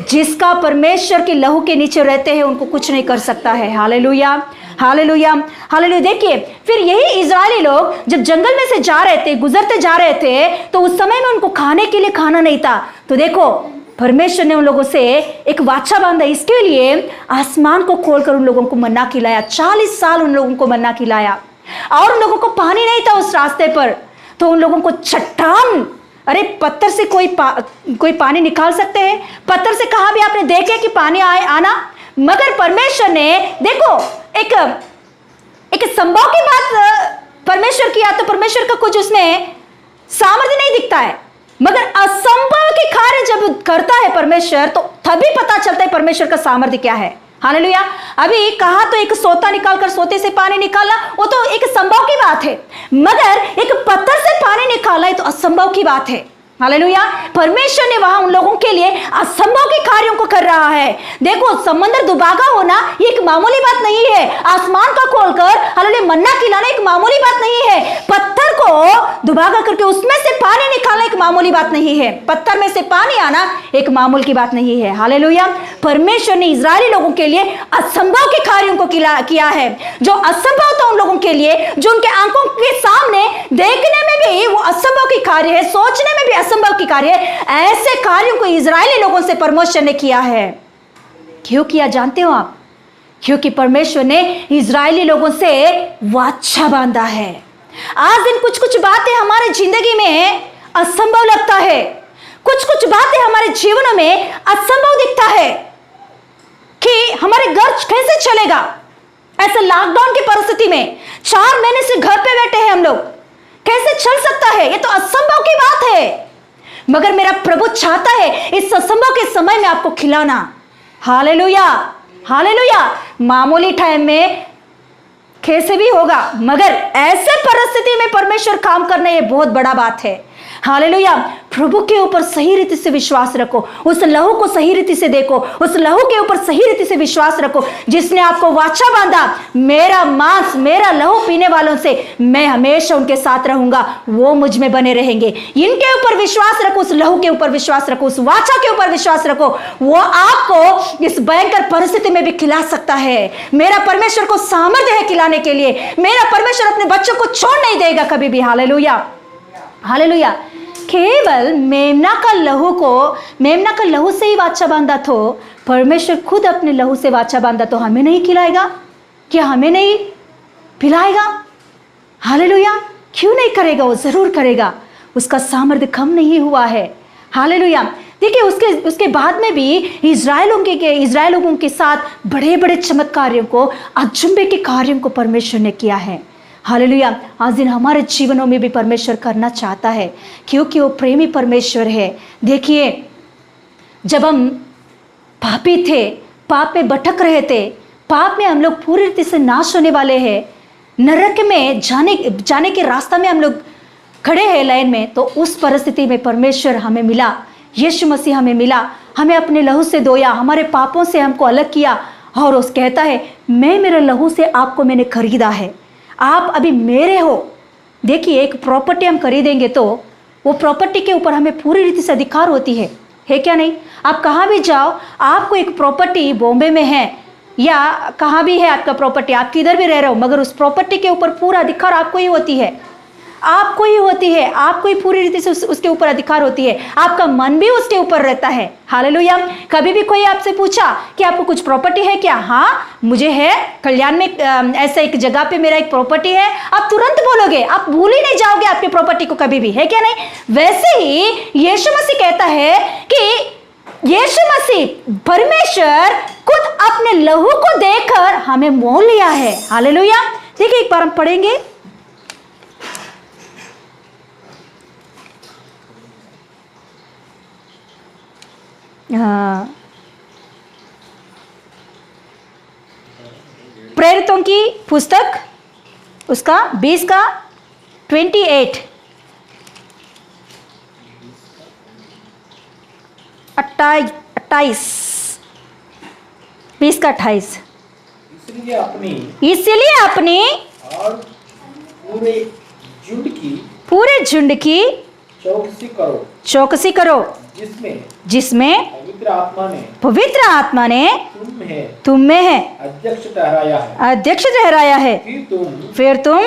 जिसका परमेश्वर के लहू के नीचे रहते हैं उनको कुछ नहीं कर सकता है। हालेलुया, हालेलुया, हालेलुया। देखिए, फिर यही इजरायली लोग जब जंगल में से जा रहे थे, गुजरते जा रहे थे, तो उस समय में उनको खाने के लिए खाना नहीं था। तो देखो, परमेश्वर ने उन लोगों से एक वाचा बांधा, इसके लिए आसमान को खोलकर उन लोगों को मन्ना खिलाया। 40 साल उन लोगों को मन्ना खिलाया, और उन लोगों को पानी नहीं था उस रास्ते पर, तो उन लोगों को चट्टान, अरे पत्थर से कोई पानी निकाल सकते हैं? पत्थर से कहा भी आपने देखे कि पानी आना? मगर परमेश्वर ने देखो एक संभव की बात परमेश्वर किया, तो परमेश्वर का कुछ उसमें सामर्थ्य नहीं दिखता है। मगर असंभव के कार्य जब करता है परमेश्वर, तो तभी पता चलता है परमेश्वर का सामर्थ्य क्या है। हालेलुया। अभी कहा तो एक सोता निकालकर सोते से पानी निकालना, वो तो एक संभव की बात है, मगर एक पत्थर से पानी निकालना, ये तो असंभव की बात है। हालेलुया। परमेश्वर ने वहां उन लोगों के लिए असंभव के कार्यों को कर रहा है। देखो, समुद्र दुभागा होना ये एक मामूली बात नहीं है। आसमान का खोलकर हालेलुया मन्ना खिलाना एक मामूली बात नहीं है। पत्थर को दुभागा करके उसमें से पानी निकालना एक मामूली बात नहीं है। पत्थर में से पानी आना एक मामूल की बात नहीं है। हालेलुया। परमेश्वर ने इजरायली लोगों के लिए असंभव के कार्यों को किया है। जो असंभव था उन लोगों के लिए, जो उनके आंखों के सामने देखने में भी वो असंभव की कार्य है, सोचने में भी असंभव की कार्य है, ऐसे कार्यों को इजरायली लोगों से परमेश्वर ने किया है। क्यों किया जानते हो आप? क्योंकि परमेश्वर ने इजरायली लोगों से वाचा बांधा है। आज दिन कुछ कुछ बातें हमारे जिंदगी में असंभव लगता है, कुछ कुछ बातें हमारे जीवन में असंभव दिखता है कि हमारे घर कैसे चलेगा। ऐसे लॉकडाउन की परिस्थिति में 4 महीने से घर पे बैठे हैं हम लोग, कैसे चल सकता है? ये तो असंभव की बात है। मगर मेरा प्रभु चाहता है इस असंभव के समय में आपको खिलाना। Hallelujah, hallelujah. मामूली टाइम में कैसे भी होगा, मगर ऐसे परिस्थिति में परमेश्वर काम करना ये बहुत बड़ा बात है। हालेलुया। प्रभु के ऊपर सही रीति से विश्वास रखो, उस लहू को सही रीति से देखो, उस लहू के ऊपर सही रीति से विश्वास रखो, जिसने आपको वाचा बांधा, मेरा मांस मेरा लहू पीने वालों से मैं हमेशा उनके साथ रहूंगा, वो मुझ में बने रहेंगे। इनके ऊपर विश्वास रखो, उस लहू के ऊपर विश्वास रखो, उस वाचा के ऊपर विश्वास रखो, वो आपको इस भयंकर परिस्थिति में भी खिला सकता है। मेरा परमेश्वर को सामर्थ्य है खिलाने के लिए। मेरा परमेश्वर अपने बच्चों को छोड़ नहीं देगा कभी भी। Hallelujah, hallelujah. केवल मेमना का लहू से ही वाचा बांधा, तो परमेश्वर खुद अपने लहू से वाचा बांधा, तो हमें नहीं खिलाएगा क्या? हमें नहीं पिलाएगा? हालेलुया। क्यों नहीं करेगा? वो जरूर करेगा। उसका सामर्थ्य कम नहीं हुआ है। हालेलुया। देखिए, उसके बाद में भी इजराइल लोगों के साथ बड़े बड़े चमत्कारों को, अचंभे के कार्यों को परमेश्वर ने किया है। हालेलुया। आज दिन हमारे जीवनों में भी परमेश्वर करना चाहता है, क्योंकि वो प्रेमी परमेश्वर है। देखिए, जब हम पापी थे, पाप में भटक रहे थे, पाप में हम लोग पूरी रीति से नाश होने वाले हैं, नरक में जाने के रास्ता में हम लोग खड़े हैं लाइन में, तो उस परिस्थिति में परमेश्वर हमें मिला, यीशु मसीह हमें मिला, हमें अपने लहू से धोया, हमारे पापों से हमको अलग किया, और उस कहता है, मैं मेरे लहू से आपको मैंने खरीदा है, आप अभी मेरे हो। देखिए, एक प्रॉपर्टी हम खरीदेंगे तो वो प्रॉपर्टी के ऊपर हमें पूरी रीति से अधिकार होती है क्या नहीं? आप कहाँ भी जाओ, आपको एक प्रॉपर्टी बॉम्बे में है या कहाँ भी है आपका प्रॉपर्टी, आप किधर भी रह रहे हो, मगर उस प्रॉपर्टी के ऊपर पूरा अधिकार आपको ही होती है, आपको ही होती है, आपको ही पूरी रीति से उसके ऊपर अधिकार होती है। आपका मन भी उसके ऊपर रहता है। हालेलुया। कभी भी कोई आपसे पूछा कि आपको कुछ प्रॉपर्टी है क्या? हाँ, मुझे है, कल्याण में ऐसा एक जगह पे मेरा एक प्रॉपर्टी है, आप तुरंत बोलोगे, आप भूल ही नहीं जाओगे आपकी प्रॉपर्टी को कभी भी, है क्या नहीं? वैसे ही यीशु मसीह कहता है कि यीशु मसीह परमेश्वर खुद अपने लहू को देकर हमें मोल लिया है। हालेलुया। देखिए, एक बार हम पढ़ेंगे, प्रेरितों की पुस्तक उसका 20 का 28, 28, 20 का 28। इसलिए अपनी और पूरे झुंड की चौकसी करो जिसमें पवित्र आत्मा ने तुम में है अध्यक्ष ठहराया है। फिर तुम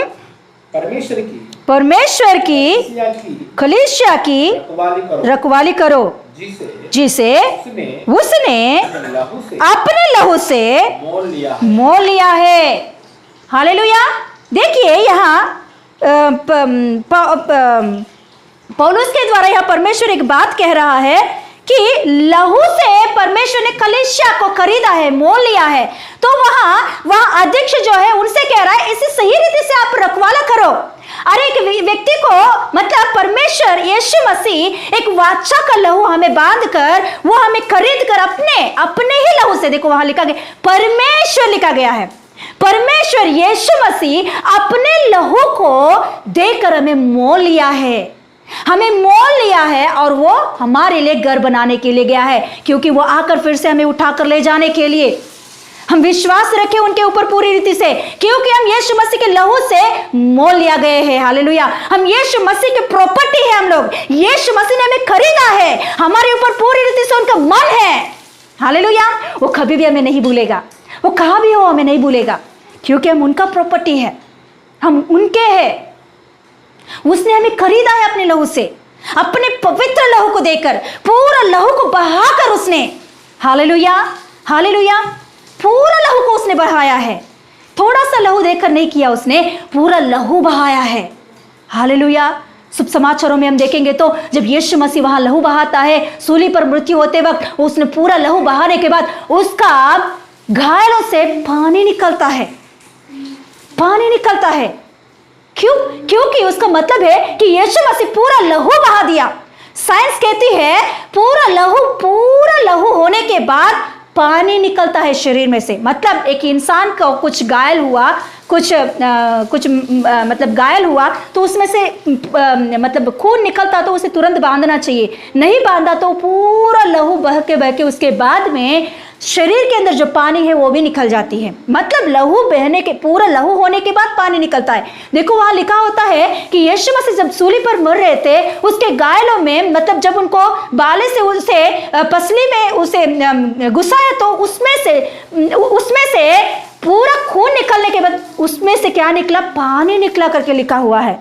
परमेश्वर की कलीसिया की रखवाली करो जिसे उसने अपने लहू से मोल लिया है। हालेलुया। देखिए यहाँ पौलुस के द्वारा यह परमेश्वर एक बात कह रहा है कि लहू से परमेश्वर ने कलीसिया को खरीदा है, मोल लिया है। तो वहां अध्यक्ष जो है उनसे कह रहा है इसे सही रीति से आप रखवाला करो। अरे एक व्यक्ति को मतलब परमेश्वर यीशु मसीह एक वाचा का लहू हमें बांध कर, वो हमें खरीद कर अपने ही लहू से, देखो वहां लिखा गया परमेश्वर लिखा गया है, परमेश्वर यीशु मसीह अपने लहू को देकर हमें मोल लिया है, हमें मोल लिया है और वो हमारे लिए घर बनाने के लिए गया है, क्योंकि वो आकर फिर से हमें उठाकर ले जाने के लिए। हम विश्वास रखें उनके ऊपर पूरी रीति से, क्योंकि हम यीशु मसीह के लहू से मोल लिया गए हैं। हालेलुया। हम यीशु मसीह की प्रॉपर्टी है, हम लोग यीशु मसीह ने हमें खरीदा है, हमारे ऊपर पूरी रीति से उनका मन है। हालेलुया। वो कभी भी हमें नहीं भूलेगा, वो कहाँ भी हो हमें नहीं भूलेगा, क्योंकि हम उनका प्रॉपर्टी है, हम उनके हैं। उसने हमें खरीदा है अपने लहू से, अपने पवित्र लहू को देकर, पूरा लहू को बहाकर उसने, हालेलुया हालेलुया, पूरा लहू को उसने बहाया है। थोड़ा सा लहू देकर नहीं किया, उसने पूरा लहू बहाया है। हालेलुया। शुभ समाचारों में हम देखेंगे तो जब यीशु मसीह वहां लहू बहाता है, सूली पर मृत्यु होते वक्त उसने पूरा लहू बहाने के बाद उसका घायलों से पानी निकलता है, पानी निकलता है। क्यों? क्योंकि उसका मतलब है कि यीशु मसीह पूरा लहू बहा दिया। साइंस कहती है पूरा लहू होने के बाद पानी निकलता है शरीर में से। मतलब एक इंसान को कुछ घायल हुआ, कुछ मतलब घायल हुआ तो उसमें से मतलब खून निकलता तो उसे तुरंत बांधना चाहिए, नहीं बांधा तो पूरा लहू बह के उसके बाद में शरीर के अंदर जो पानी है वो भी निकल जाती है। मतलब लहू बहने के, पूरा लहू होने के बाद पानी निकलता है। देखो वहां लिखा होता है कि यीशु मसीह जब सूली पर मर रहे थे, उसके घायलों में मतलब जब उनको बाले से उसे पसली में उसे घुसाया तो उसमें से पूरा खून निकलने के बाद उसमें से क्या निकला? पानी निकला करके लिखा हुआ है।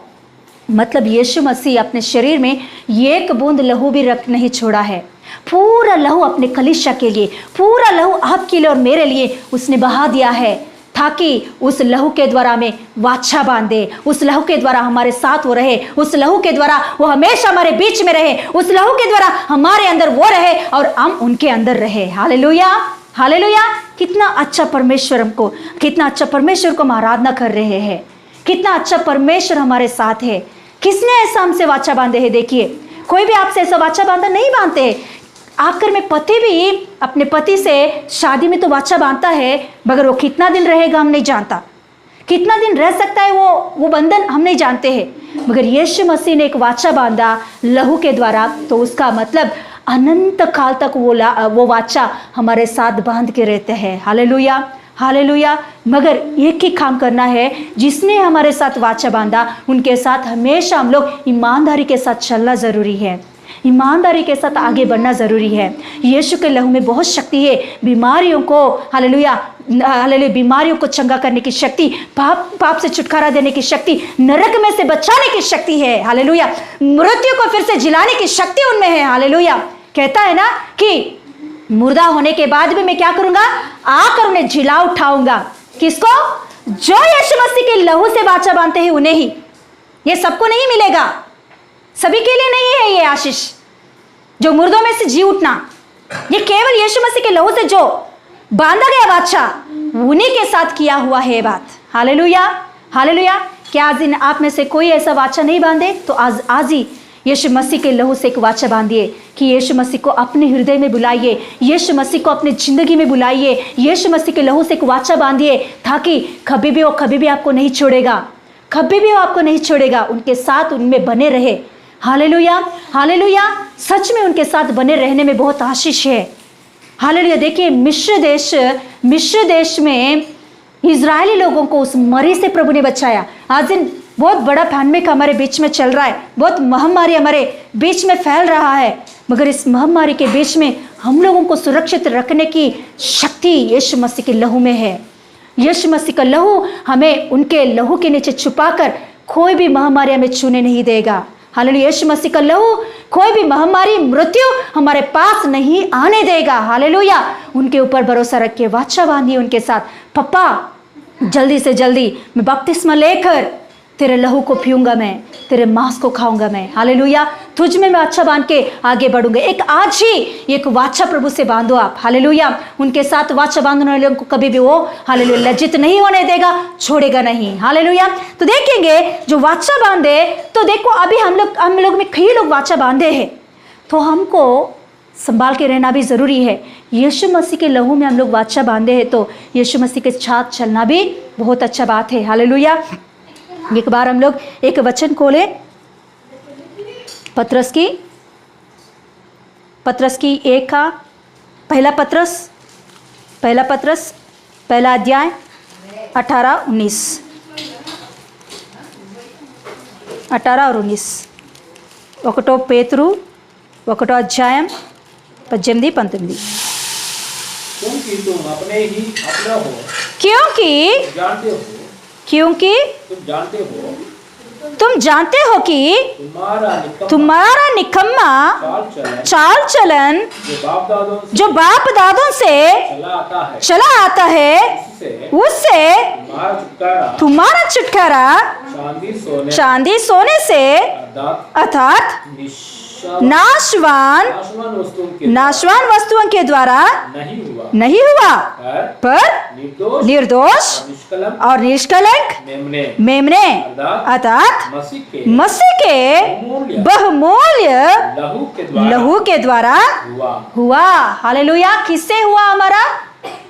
मतलब यीशु मसीह अपने शरीर में एक बूंद लहू भी रख नहीं छोड़ा है। पूरा लहू अपने कलीसिया के लिए, पूरा लहू आपके लिए और मेरे लिए उसने बहा दिया है, ताकि उस लहू के द्वारा हमें वाचा बांधे, उस लहू के द्वारा हमारे साथ वो रहे, उस लहू के द्वारा वो हमेशा हमारे बीच में रहे, उस लहू के द्वारा हमारे अंदर वो रहे और हम उनके अंदर रहे। Hallelujah hallelujah. कितना अच्छा परमेश्वर हमको, कितना अच्छा परमेश्वर को हम आराधना कर रहे हैं, कितना अच्छा परमेश्वर हमारे साथ है। किसने ऐसा हमसे वाचा बांधे है? देखिए कोई भी आपसे ऐसा वाचा बांधा नहीं बांधते। आखिर में पति भी अपने पति से शादी में तो वाचा बांधता है, मगर वो कितना दिन रहेगा हम नहीं जानता, कितना दिन रह सकता है वो बंधन हम नहीं जानते हैं। मगर यीशु मसीह ने एक वाचा बांधा लहू के द्वारा, तो उसका मतलब अनंत काल तक वो वाचा हमारे साथ बांध के रहते हैं। Hallelujah hallelujah. मगर एक ही काम करना है, जिसने हमारे साथ वाचा बांधा उनके साथ हमेशा हम लोग ईमानदारी के साथ चलना जरूरी है, ईमानदारी के साथ आगे बढ़ना जरूरी है। यीशु के लहू में बहुत शक्ति है, बीमारियों को हालेलुया हालेलुया, बीमारियों को चंगा करने की शक्ति, पाप से छुटकारा देने की शक्ति, नरक में से बचाने की शक्ति है। हालेलुया। मृत्यु को फिर से जिलाने की शक्ति उनमें है। हालेलुया। कहता है ना कि मुर्दा होने के बाद भी मैं क्या करूंगा? आकर उन्हें जिला उठाऊंगा। किसको? जो यीशु मसीह के लहू से वाचा बांधते हैं उन्हें ही। ये सबको नहीं मिलेगा, सभी के लिए नहीं है ये आशीष, जो मुर्दों में से जी उठना। ये केवल यीशु मसीह के लहू से जो बांधा गया वाचा, उन्हीं के साथ किया हुआ है बात। Hallelujah hallelujah. क्या आज आप में से कोई ऐसा वाचा नहीं बांधे? तो आज ही यीशु मसीह के लहू से एक वाचा बांधिए कि यीशु मसीह को अपने हृदय में बुलाइए, यीशु मसीह को अपनी जिंदगी में बुलाइए, यीशु मसीह के लहू से एक वाचा बांधिए, ताकि कभी भी आपको नहीं छोड़ेगा, कभी भी वो आपको नहीं छोड़ेगा। उनके साथ उनमें बने रहे। Hallelujah hallelujah. सच में उनके साथ बने रहने में बहुत आशीष है। हालेलुया। देखिए मिस्र देश में इजरायली लोगों को उस मरी से प्रभु ने बचाया। आज दिन बहुत बड़ा पैंडेमिक हमारे बीच में चल रहा है, बहुत महामारी हमारे बीच में फैल रहा है, मगर इस महामारी के बीच में हम लोगों को सुरक्षित रखने की शक्ति यीशु मसीह के लहू में है। यीशु मसीह का लहू हमें उनके लहू के नीचे छुपाकर कोई भी महामारी हमें छूने नहीं देगा। हालेलुया। यीशु मसीह का लहू कोई भी महामारी, मृत्यु हमारे पास नहीं आने देगा। हालेलुया। उनके ऊपर भरोसा रखिए, वाचा बांधिए उनके साथ। पप्पा जल्दी से जल्दी मैं बपतिस्मा लेकर तेरे लहू को पीऊंगा, मैं तेरे मांस को खाऊंगा मैं। हालेलुया। तुझ में मैं वाचा बांध के आगे बढ़ूंगा। एक आज ही एक वाचा प्रभु से बांधो आप। हालेलुया। उनके साथ वाचा बांधने वालों को कभी भी वो हालेलुया लज्जित नहीं होने देगा, छोड़ेगा नहीं। हालेलुया। तो देखेंगे जो वाचा बांधे, तो देखो अभी हम लोग में कई लोग वाचा बांधे हैं, तो हमको संभाल के रहना भी जरूरी है। यीशु मसीह के लहू में हम लोग वाचा बांधे हैं, तो यीशु मसीह के साथ चलना भी बहुत अच्छा बात है। हालेलुया। एक बार हम लोग एक वचन खोले, पत्रस की एक का पहला पत्रस पहला अध्याय 18-19 18 और 19 ఒకటో పేతురు 1వ అధ్యాయం 18-19। क्योंकि तुम अपने ही अपना हो, क्योंकि तुम जानते हो कि तुम्हारा निकम्मा चाल चलन जो बाप दादों से चला आता है, उससे तुम्हारा छुटकारा चांदी सोने से अर्थात नाशवान वस्तुओं के द्वारा नहीं हुआ, पर निर्दोष और निष्कलंक मेमने अर्थात मसीह के बहुमूल्य लहू के द्वारा हुआ। हालेलुया। किससे हुआ? हमारा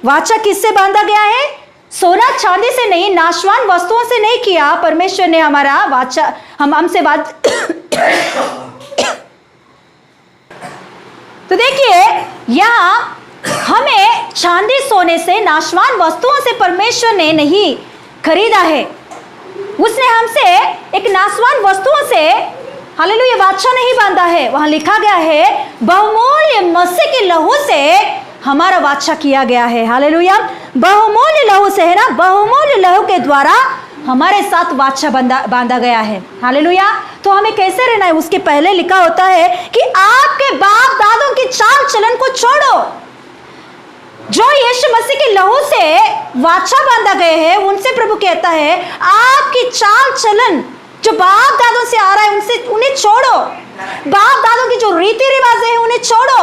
वाचा किससे बांधा गया है? सोना चांदी से नहीं, नाशवान वस्तुओं से नहीं किया। परमेश्वर ने हमारा वाचा हमसे बात तो देखिए यहाँ हमें चांदी सोने से, नाशवान वस्तुओं से परमेश्वर ने नहीं खरीदा है। उसने हमसे एक नाशवान वस्तुओं से हालेलुया वाचा नहीं बांधा है। वहां लिखा गया है बहुमूल्य मसीह के लहू से हमारा वाचा किया गया है। हालेलुया। बहुमूल्य लहू से है ना, बहुमूल्य लहू के द्वारा हमारे साथ वाचा बांधा गया है। हालेलुया। तो हमें कैसे रहना है? उसके पहले लिखा होता है कि आपके बाप दादों की चाल चलन को छोड़ो। जो यीशु मसीह के लहू से वाचा बांधा गए हैं, उनसे प्रभु कहता है आपकी चाल चलन जो बाप दादों से आ रहा है उन्हें छोड़ो। बाप दादों की जो रीति रिवाज है उन्हें छोड़ो।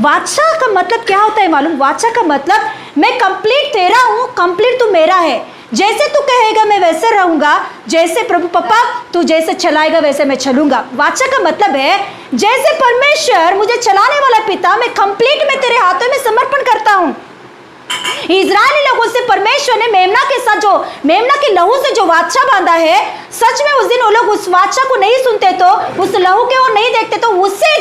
वाचा का मतलब क्या होता है मालूम? वाचा का मतलब मैं कंप्लीट तेरा हूं, कंप्लीट तू मेरा है। जैसे तू कहेगा मैं वैसे रहूंगा, जैसे प्रभु पप्पा तू जैसे चलाएगा वैसे मैं चलूंगा। वाचा का मतलब है जैसे परमेश्वर मुझे चलाने वाला पिता, मैं कंप्लीट मैं तेरे हाथों में समर्पण करता हूं। इजरायली लोगों से परमेश्वर ने मेमना के साथ जो मेमना के लहू से जो वाचा बांधा है, सच में उस दिन वो लोग उस वाचा को नहीं सुनते, तो उस लहू के ओर नहीं देखते, तो उसी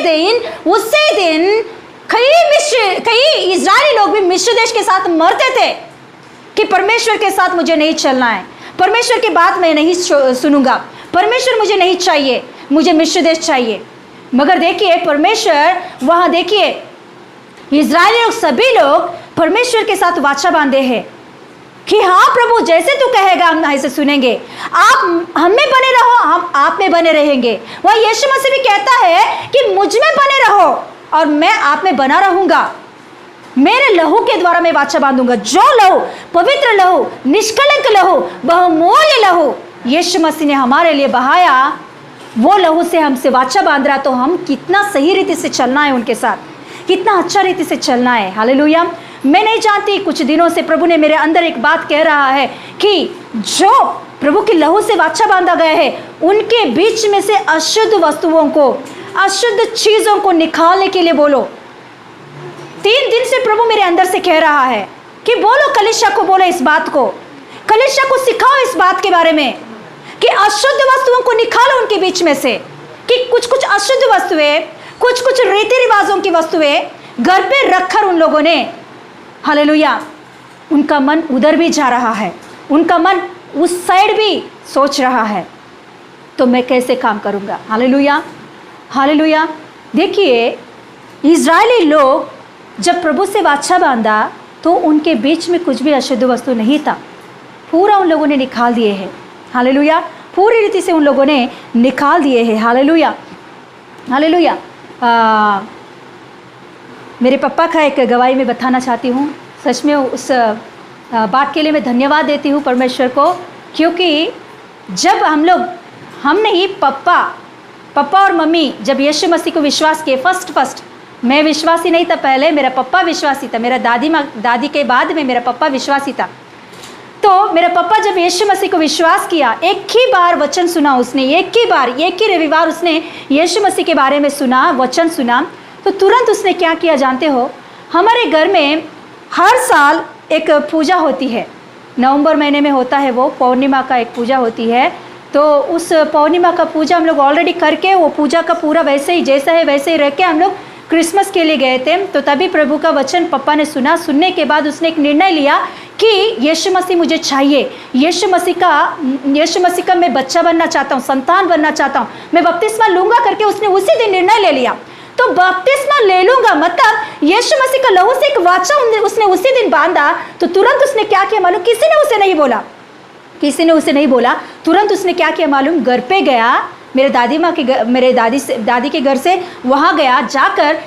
दिन कई इजरायली लोग भी मिस्र देश के साथ मरते थे कि परमेश्वर के साथ मुझे नहीं चलना है, परमेश्वर की बात मैं नहीं सुनूंगा, परमेश्वर मुझे नहीं चाहिए, मुझे मिस्र देश चाहिए। मगर देखिए परमेश्वर वहां, देखिए इजरायली लोग सभी लोग परमेश्वर के साथ वाचा बांधे हैं कि हाँ प्रभु जैसे तू कहेगा हम ऐसे सुनेंगे, आप हम में बने रहो, हम आप में बने रहेंगे। वह यीशु मसीह भी कहता है कि मुझ में बने रहो और मैं आप में बना रहूंगा, मेरे लहू के द्वारा मैं वाचा बांधूंगा। जो लहू, पवित्र लहू, निष्कलंक लहू, बहुमूल्य लहू यीशु मसीह ने हमारे लिए बहाया, वो लहू से हमसे वाचा बांध रहा, तो हम कितना सही रीति से चलना है उनके साथ, कितना अच्छा रीति से चलना है। हालेलुया। मैं नहीं जानती, कुछ दिनों से प्रभु ने मेरे अंदर एक बात कह रहा है कि जो प्रभु के लहू से वाचा बांधा गया है, उनके बीच में से अशुद्ध वस्तुओं को, अशुद्ध चीजों को निकालने के लिए बोलो। 3 दिन से प्रभु मेरे अंदर से कह रहा है कि बोलो, कलीसिया को बोलो इस बात को, कलीसिया को सिखाओ इस बात के बारे में कि अशुद्ध वस्तुओं को निकालो उनके बीच में से, कि कुछ अशुद्ध वस्तुएं, कुछ रीति रिवाजों की वस्तुएं घर पे रखकर उन लोगों ने हालेलुया उनका मन उधर भी जा रहा है, उनका मन उस साइड भी सोच रहा है, तो मैं कैसे काम करूँगा। Hallelujah, hallelujah. देखिए, इज़राइली लोग जब प्रभु से वाचा बांधा तो उनके बीच में कुछ भी अशुद्ध वस्तु नहीं था, पूरा उन लोगों ने निकाल दिए हैं। हालेलुया, पूरी रीति से उन लोगों ने निकाल दिए हैं। Hallelujah, hallelujah. मेरे पापा का एक गवाही में बताना चाहती हूँ। सच में उस बात के लिए मैं धन्यवाद देती हूँ परमेश्वर को, क्योंकि जब हम नहीं, पापा और मम्मी जब यीशु मसीह को विश्वास किए, फर्स्ट मैं विश्वासी नहीं था, पहले मेरा पापा विश्वासी था, मेरा दादी के बाद में मेरा पापा विश्वासी था। तो मेरा पापा जब यीशु मसीह को विश्वास किया, एक ही बार वचन सुना उसने, एक ही रविवार उसने यीशु मसीह के बारे में सुना, वचन सुना, तो तुरंत उसने क्या किया जानते हो? हमारे घर में हर साल एक पूजा होती है, नवंबर महीने में होता है, वो पौर्णिमा का एक पूजा होती है। तो उस पौर्णिमा का पूजा हम लोग ऑलरेडी करके, वो पूजा का पूरा वैसे ही जैसा है वैसे ही रह के हम लोग क्रिसमस के लिए गए थे। तो तभी प्रभु का वचन पापा ने सुना, सुनने के बाद उसने एक निर्णय लिया कि यीशु मसीह मुझे चाहिए, यीशु मसीह का मैं बच्चा बनना चाहता हूँ, संतान बनना चाहता हूँ, मैं बपतिस्मा लूँगा करके उसने उसी दिन निर्णय ले लिया। तो बपतिस्मा ले लूँगा मतलब यीशु मसीह का लहू से एक वाचा उसने उसी दिन बांधा। तो तुरंत उसने क्या किया मालूम? किसी ने उसे नहीं बोला, तुरंत उसने क्या किया मालूम? घर पे गया, मेरे दादी के घर से वहाँ गया, जाकर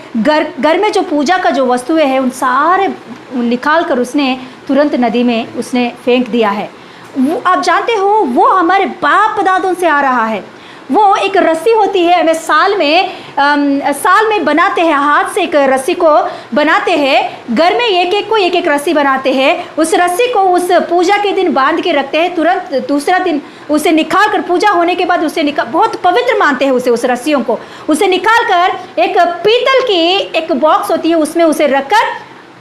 घर में जो पूजा का जो वस्तुएं हैं उन सारे निकाल कर उसने तुरंत नदी में उसने फेंक दिया है। वो आप जानते हो, वो हमारे बाप दादों से आ रहा है। वो एक रस्सी होती है, हमें साल में बनाते हैं, हाथ से एक रस्सी को बनाते हैं, घर में एक एक रस्सी बनाते हैं। उस रस्सी को उस पूजा के दिन बांध के रखते हैं, तुरंत दूसरा दिन उसे निकाल कर, पूजा होने के बाद उसे बहुत पवित्र मानते हैं उस रस्सियों को। उसे निकाल कर एक पीतल की एक बॉक्स होती है, उसमें उसे रखकर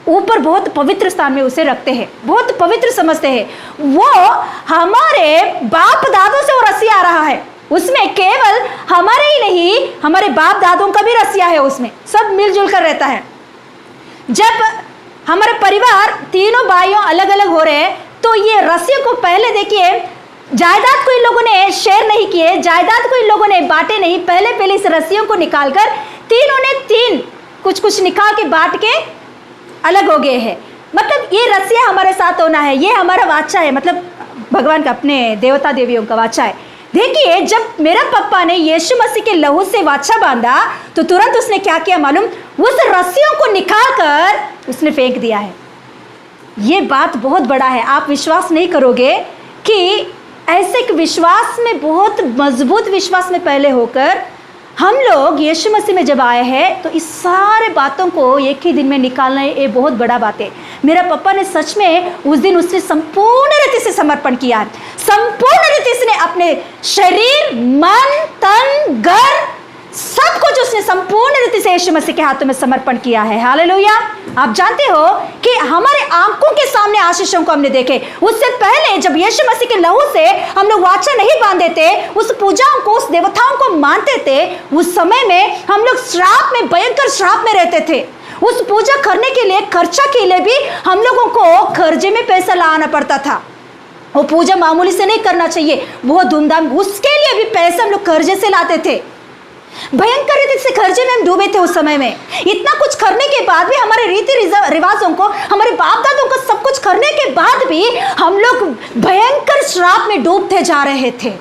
ऊपर बहुत पवित्र स्थान में उसे रखते हैं, बहुत पवित्र समझते हैं। वो हमारे बाप दादों से वो रस्सी आ रहा है, उसमें केवल हमारे ही नहीं, हमारे बाप दादों का भी रस्सिया है, उसमें सब मिलजुल कर रहता है। जब हमारे परिवार तीनों भाइयों अलग अलग हो रहे हैं, तो ये रस्सियों को पहले देखिए, जायदाद को इन लोगों ने शेयर नहीं किए, जायदाद को इन लोगों ने बांटे नहीं, पहले इस रस्सियों को निकालकर तीनों ने कुछ निकाल के बांट के अलग हो गए हैं। मतलब ये रस्सियाँ हमारे साथ होना है, ये हमारा वाचा है, मतलब भगवान का, अपने देवता देवियों का वाचा है। देखिए, जब मेरा पापा ने यीशु मसीह के लहू से वाचा बांधा, तो तुरंत उसने क्या किया मालूम? उस रस्सियों को निकाल कर उसने फेंक दिया है। ये बात बहुत बड़ा है, आप विश्वास नहीं करोगे कि ऐसे एक विश्वास में, बहुत मजबूत विश्वास में पहले होकर हम लोग यीशु मसीह में जब आए हैं, तो इस सारे बातों को एक ही दिन में निकालना ये बहुत बड़ा बात है। मेरा पापा ने सच में उस दिन उसने संपूर्ण रीति से समर्पण किया है, संपूर्ण रीति से अपने शरीर, मन, तन, घर, सब कुछ उसने संपूर्ण रीति से यीशु मसीह के हाथों में समर्पण किया है। हालेलुया। आप जानते हो कि हमारे आंखों के सामने आशीषों को हमने देखे। उससे पहले जब यीशु मसीह के लहू से हम लोग वाचा नहीं बांधे थे, उस पूजाओं को, उस देवताओं को मानते थे, उस समय में हम लोग श्राप में, भयंकर श्राप में रहते थे। उस पूजा करने के लिए, खर्चा के लिए भी हम लोगों को कर्जे में पैसा लाना पड़ता था। वो पूजा मामूली से नहीं करना चाहिए, बहुत धूमधाम, उसके लिए भी पैसे हम लोग कर्जे से लाते थे। भयंकर रीति से कर्जे में हम डूबे थे उस समय में। इतना कुछ करने के बाद भी, हमारे रीति रिवाजों को, हमारे बाप दादों को सब कुछ करने के बाद भी हम लोग भयंकर श्राप में डूबते जा रहे थे।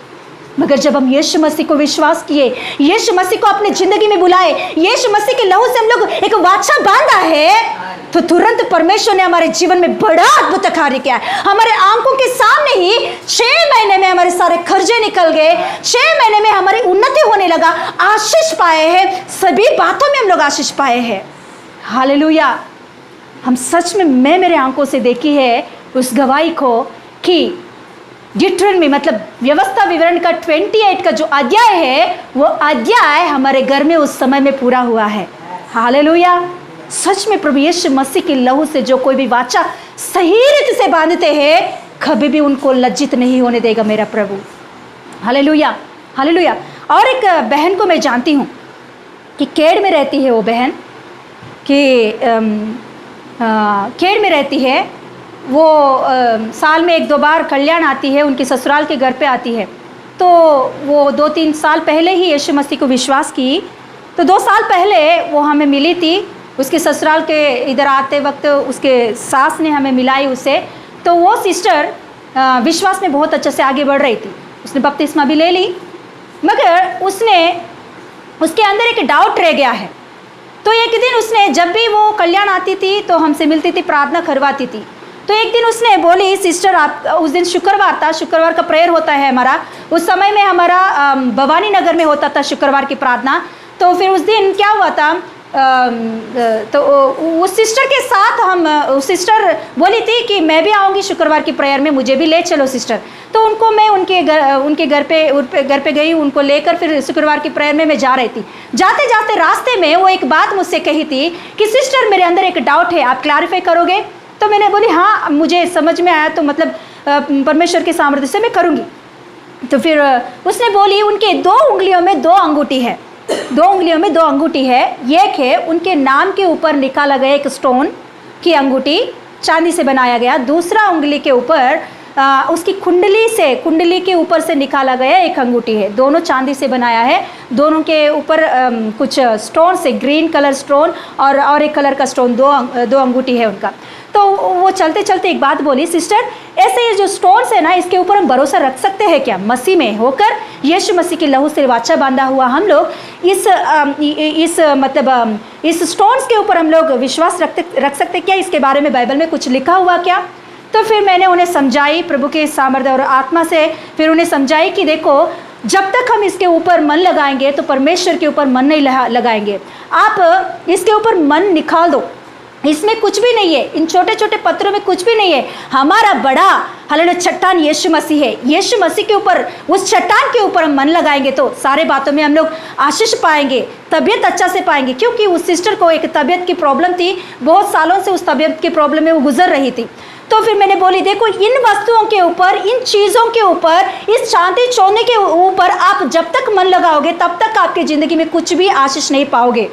मगर जब हम यीशु मसीह को विश्वास किए, यीशु मसीह को अपनी जिंदगी में बुलाए, यीशु मसीह के लहू से हम लोग एक वाचा बांधा है, तो तुरंत परमेश्वर ने हमारे जीवन में बड़ा अद्भुत कार्य किया। हमारे आंखों के सामने ही 6 महीने में हमारे सारे खर्चे निकल गए, 6 महीने में हमारी उन्नति होने लगा, आशीष पाए हैं, सभी बातों में हम लोग आशीष पाए हैं। हालेलुया। हम सच में, मैं मेरे आंखों से देखी है उस गवाही को कि डिट्रॉनमी मतलब व्यवस्था विवरण का 28 का जो अध्याय है, वो अध्याय हमारे घर में उस समय में पूरा हुआ है। हालेलुया। सच में प्रभु यीशु मसीह के लहू से जो कोई भी वाचा सही रीति से बांधते हैं, कभी भी उनको लज्जित नहीं होने देगा मेरा प्रभु। हालेलुया, हालेलुया। और एक बहन को मैं जानती हूँ कि केड़ में रहती है, वो बहन कि केड़ में रहती है। वो साल में 1-2 बार कल्याण आती है, उनके ससुराल के घर पे आती है। तो वो 2-3 साल पहले ही यीशु मसीह को विश्वास की। तो 2 साल पहले वो हमें मिली थी, उसके ससुराल के इधर आते वक्त उसके सास ने हमें मिलाई उसे। तो वो सिस्टर विश्वास में बहुत अच्छे से आगे बढ़ रही थी, उसने बपतिस्मा भी ले ली, मगर उसके अंदर एक डाउट रह गया है। तो एक दिन उसने, जब भी वो कल्याण आती थी तो हमसे मिलती थी, प्रार्थना करवाती थी। तो एक दिन उसने बोली, सिस्टर आप, उस दिन शुक्रवार था, शुक्रवार का प्रेयर होता है हमारा, उस समय में हमारा भवानी नगर में होता था शुक्रवार की प्रार्थना। तो फिर उस दिन क्या हुआ था, तो उस सिस्टर के साथ उस सिस्टर बोली थी कि मैं भी आऊँगी शुक्रवार की प्रेयर में, मुझे भी ले चलो सिस्टर। तो उनको मैं उनके घर पे गई, उनको लेकर फिर शुक्रवार की प्रेयर में मैं जा रही थी। जाते जाते रास्ते में वो एक बात मुझसे कही थी कि सिस्टर मेरे अंदर एक डाउट है, आप क्लैरिफाई करोगे? तो मैंने बोली हाँ, मुझे समझ में आया, तो मतलब परमेश्वर के सामर्थ्य से मैं करूँगी। तो फिर उसने बोली उनके 2 उंगलियों में 2 अंगूठी है, 2 उंगलियों में 2 अंगूठी है। एक है उनके नाम के ऊपर निकाला गया एक स्टोन की अंगूठी, चांदी से बनाया गया। दूसरा उंगली के ऊपर उसकी कुंडली के ऊपर से निकाला गया एक अंगूठी है, दोनों चांदी से बनाया है। दोनों के ऊपर कुछ स्टोन से, ग्रीन कलर स्टोन और एक कलर का स्टोन, दो अंगूठी है उनका। तो वो चलते चलते एक बात बोली, सिस्टर ऐसे ये जो स्टोन्स है ना, इसके ऊपर हम भरोसा रख सकते हैं क्या? मसीह में होकर यीशु मसीह की लहू से वाचा बांधा हुआ हम लोग इस स्टोन्स के ऊपर हम लोग विश्वास रख सकते क्या? इसके बारे में बाइबल में कुछ लिखा हुआ क्या? तो फिर मैंने उन्हें समझाई प्रभु के सामर्थ्य और आत्मा से, फिर उन्हें समझाई कि देखो, जब तक हम इसके ऊपर मन लगाएंगे तो परमेश्वर के ऊपर मन नहीं लगाएंगे। आप इसके ऊपर मन निकाल दो, इसमें कुछ भी नहीं है, इन छोटे छोटे पत्थरों में कुछ भी नहीं है। हमारा बड़ा हालेलुया चट्टान यीशु मसीह है। यीशु मसीह के ऊपर, उस चट्टान के ऊपर हम मन लगाएंगे तो सारे बातों में हम लोग आशीष पाएंगे, तबीयत अच्छा से पाएंगे। क्योंकि उस सिस्टर को एक तबीयत की प्रॉब्लम थी, बहुत सालों से उस तबीयत की प्रॉब्लम में वो गुजर रही थी। तो फिर मैंने बोली देखो, इन वस्तुओं के ऊपर, इन चीज़ों के ऊपर, इस चांदी सोने के ऊपर आप जब तक मन लगाओगे तब तक आपकी ज़िंदगी में कुछ भी आशीष नहीं पाओगे।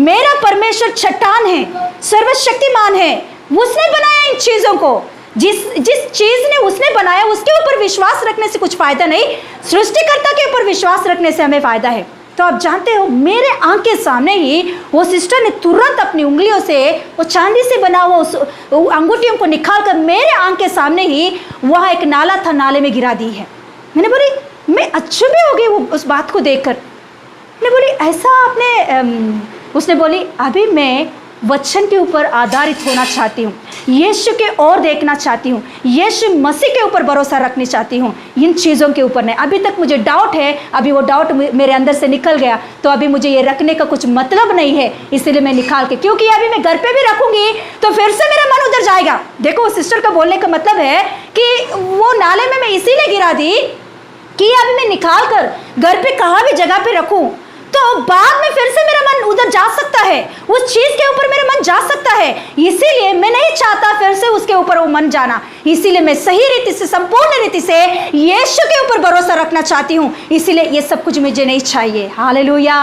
मेरा परमेश्वर चट्टान है, सर्वशक्तिमान है, उसने बनाया इन चीज़ों को। जिस चीज़ ने उसने बनाया उसके ऊपर विश्वास रखने से कुछ फ़ायदा नहीं, सृष्टिकर्ता के ऊपर विश्वास रखने से हमें फ़ायदा है। तो आप जानते हो, मेरे आंख के सामने ही वो सिस्टर ने तुरंत अपनी उंगलियों से वो चांदी से बना हुआ उस अंगूठियों को निकाल कर मेरे आंख के सामने ही वहाँ एक नाला था, नाले में गिरा दी है। मैंने बोली, मैं अचंभे हो गई वो उस बात को देखकर। मैंने बोली ऐसा आपने? उसने बोली अभी मैं वचन के ऊपर आधारित होना चाहती हूँ, यीशु के ओर देखना चाहती हूँ, यीशु मसीह के ऊपर भरोसा रखनी चाहती हूँ, इन चीज़ों के ऊपर नहीं। अभी तक मुझे डाउट है, अभी वो डाउट मेरे अंदर से निकल गया, तो अभी मुझे ये रखने का कुछ मतलब नहीं है, इसलिए मैं निकाल के, क्योंकि अभी मैं घर पे भी रखूंगी तो फिर से मेरा मन उधर जाएगा। देखो, सिस्टर का बोलने का मतलब है कि वो नाले में मैं इसीलिए गिरा दी कि अभी मैं निकाल कर घर पे कहाँ भी जगह पे रखूँ तो बाद में फिर से मेरा मन उधर जा सकता है, उस चीज के ऊपर मेरा मन जा सकता है। इसीलिए मैं नहीं चाहता फिर से उसके ऊपर वो मन जाना, इसीलिए मैं सही रीति से, संपूर्ण रीति से यीशु के ऊपर भरोसा रखना चाहती हूँ। इसीलिए ये सब कुछ मुझे नहीं चाहिए। Hallelujah,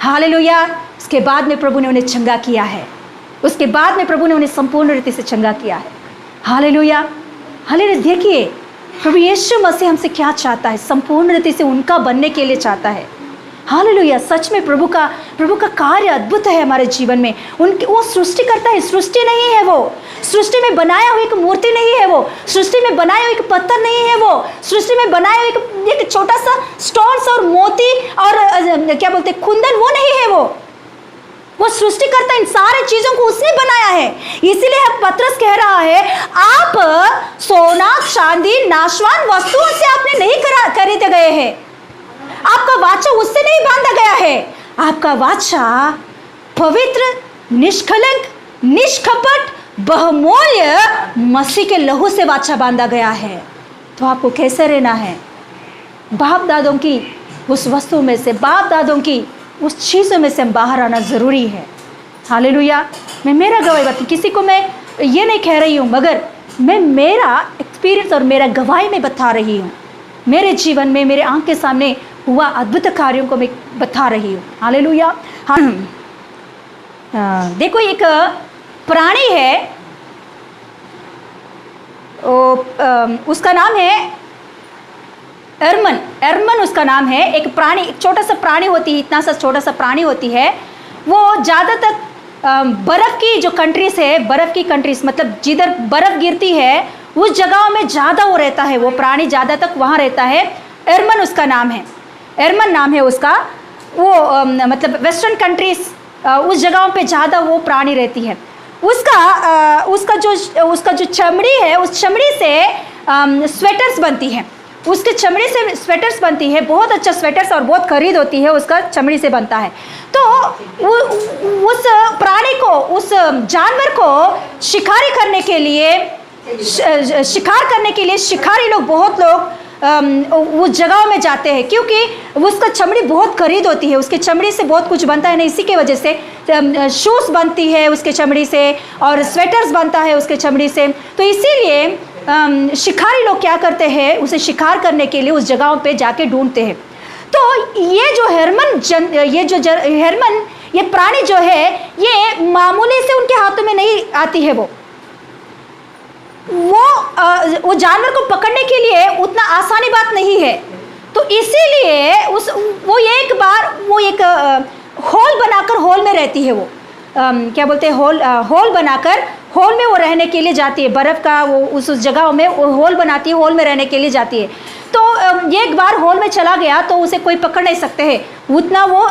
hallelujah. उसके बाद में प्रभु ने उन्हें चंगा किया है, उसके बाद में प्रभु ने उन्हें संपूर्ण रीति से चंगा किया है। Hallelujah, hallelujah. देखिए प्रभु यीशु मसीह हमसे क्या चाहता है, संपूर्ण रीति से उनका बनने के लिए चाहता है। हालेलुया। सच में प्रभु का कार्य अद्भुत है हमारे जीवन में। वो सृष्टि करता है, सृष्टि नहीं है वो, सृष्टि में बनाया हुआ एक मूर्ति नहीं है वो, सृष्टि में बनाया हुआ एक पत्थर नहीं है वो, सृष्टि में बनाया हुआ एक छोटा सा स्टोन्स और मोती और क्या बोलते कुंदन, वो नहीं है वो सृष्टि करता, इन सारे चीजों को उसने बनाया है। इसीलिए पतरस कह रहा है, आप सोना चांदी नाशवान वस्तुओं से आपने नहीं खरीदे गए हैं, आपका वाचा उससे नहीं बांधा गया है, आपका वाचा पवित्र, निष्कलंक, निष्कपट, बहुमूल्य मसीह के लहू से वाचा बांधा गया है। तो आपको कैसे रहना है? बाप दादों की उस वस्तु में से, बाप दादों की उस चीज़ों में से हम बाहर आना ज़रूरी है। हालेलुया। मैं मेरा गवाही बता, किसी को मैं ये नहीं कह रही हूँ, मगर मैं मेरा एक्सपीरियंस और मेरा गवाही में बता रही हूँ। मेरे जीवन में, मेरे आंख के सामने हुआ अद्भुत कार्यों को मैं बता रही हूँ। हालेलुया। हाँ, देखो एक प्राणी है, उसका नाम है एरमन। एरमन उसका नाम है। एक प्राणी, एक छोटा सा प्राणी होती है, इतना सा छोटा सा प्राणी होती है। वो ज़्यादातर बर्फ़ की जो कंट्रीज़ है, बर्फ़ की कंट्रीज़ मतलब जिधर बर्फ़ गिरती है उस जगहों में ज़्यादा वो रहता है, वो प्राणी ज़्यादा तक वहाँ रहता है। एरमन उसका नाम है, एरमन नाम है उसका। वो मतलब वेस्टर्न कंट्रीज़ उस जगहों पे ज़्यादा वो प्राणी रहती है। उसका जो चमड़ी है, उस चमड़ी से स्वेटर्स बनती हैं, उसके चमड़ी से स्वेटर्स बनती है, बहुत अच्छा स्वेटर्स, और बहुत खरीद होती है, उसका चमड़ी से बनता है। तो उस प्राणी को, उस जानवर को शिकारी करने के लिए, शिकार करने के लिए शिकारी लोग, बहुत लोग उस जगहों में जाते हैं, क्योंकि उसका चमड़ी बहुत खरीद होती है, उसके चमड़ी से बहुत कुछ बनता है ना, इसी के वजह से शूज़ बनती है उसके चमड़ी से, और स्वेटर्स बनता है उसके चमड़ी से। तो इसीलिए शिकारी लोग क्या करते हैं, उसे शिकार करने के लिए उस जगहों पे जाके ढूंढते हैं। तो ये जो हेरमन, ये प्राणी जो है, ये मामूली से उनके हाथों में नहीं आती है। वो जानवर को पकड़ने के लिए उतना आसानी बात नहीं है। तो इसीलिए वो एक होल बनाकर, होल में रहती है वो, क्या बोलते हैं, होल बनाकर, होल में वो रहने के लिए जाती है। बर्फ़ का वो उस जगह में वो होल बनाती है, होल में रहने के लिए जाती है। तो एक बार होल में चला गया तो उसे कोई पकड़ नहीं सकते हैं, उतना वो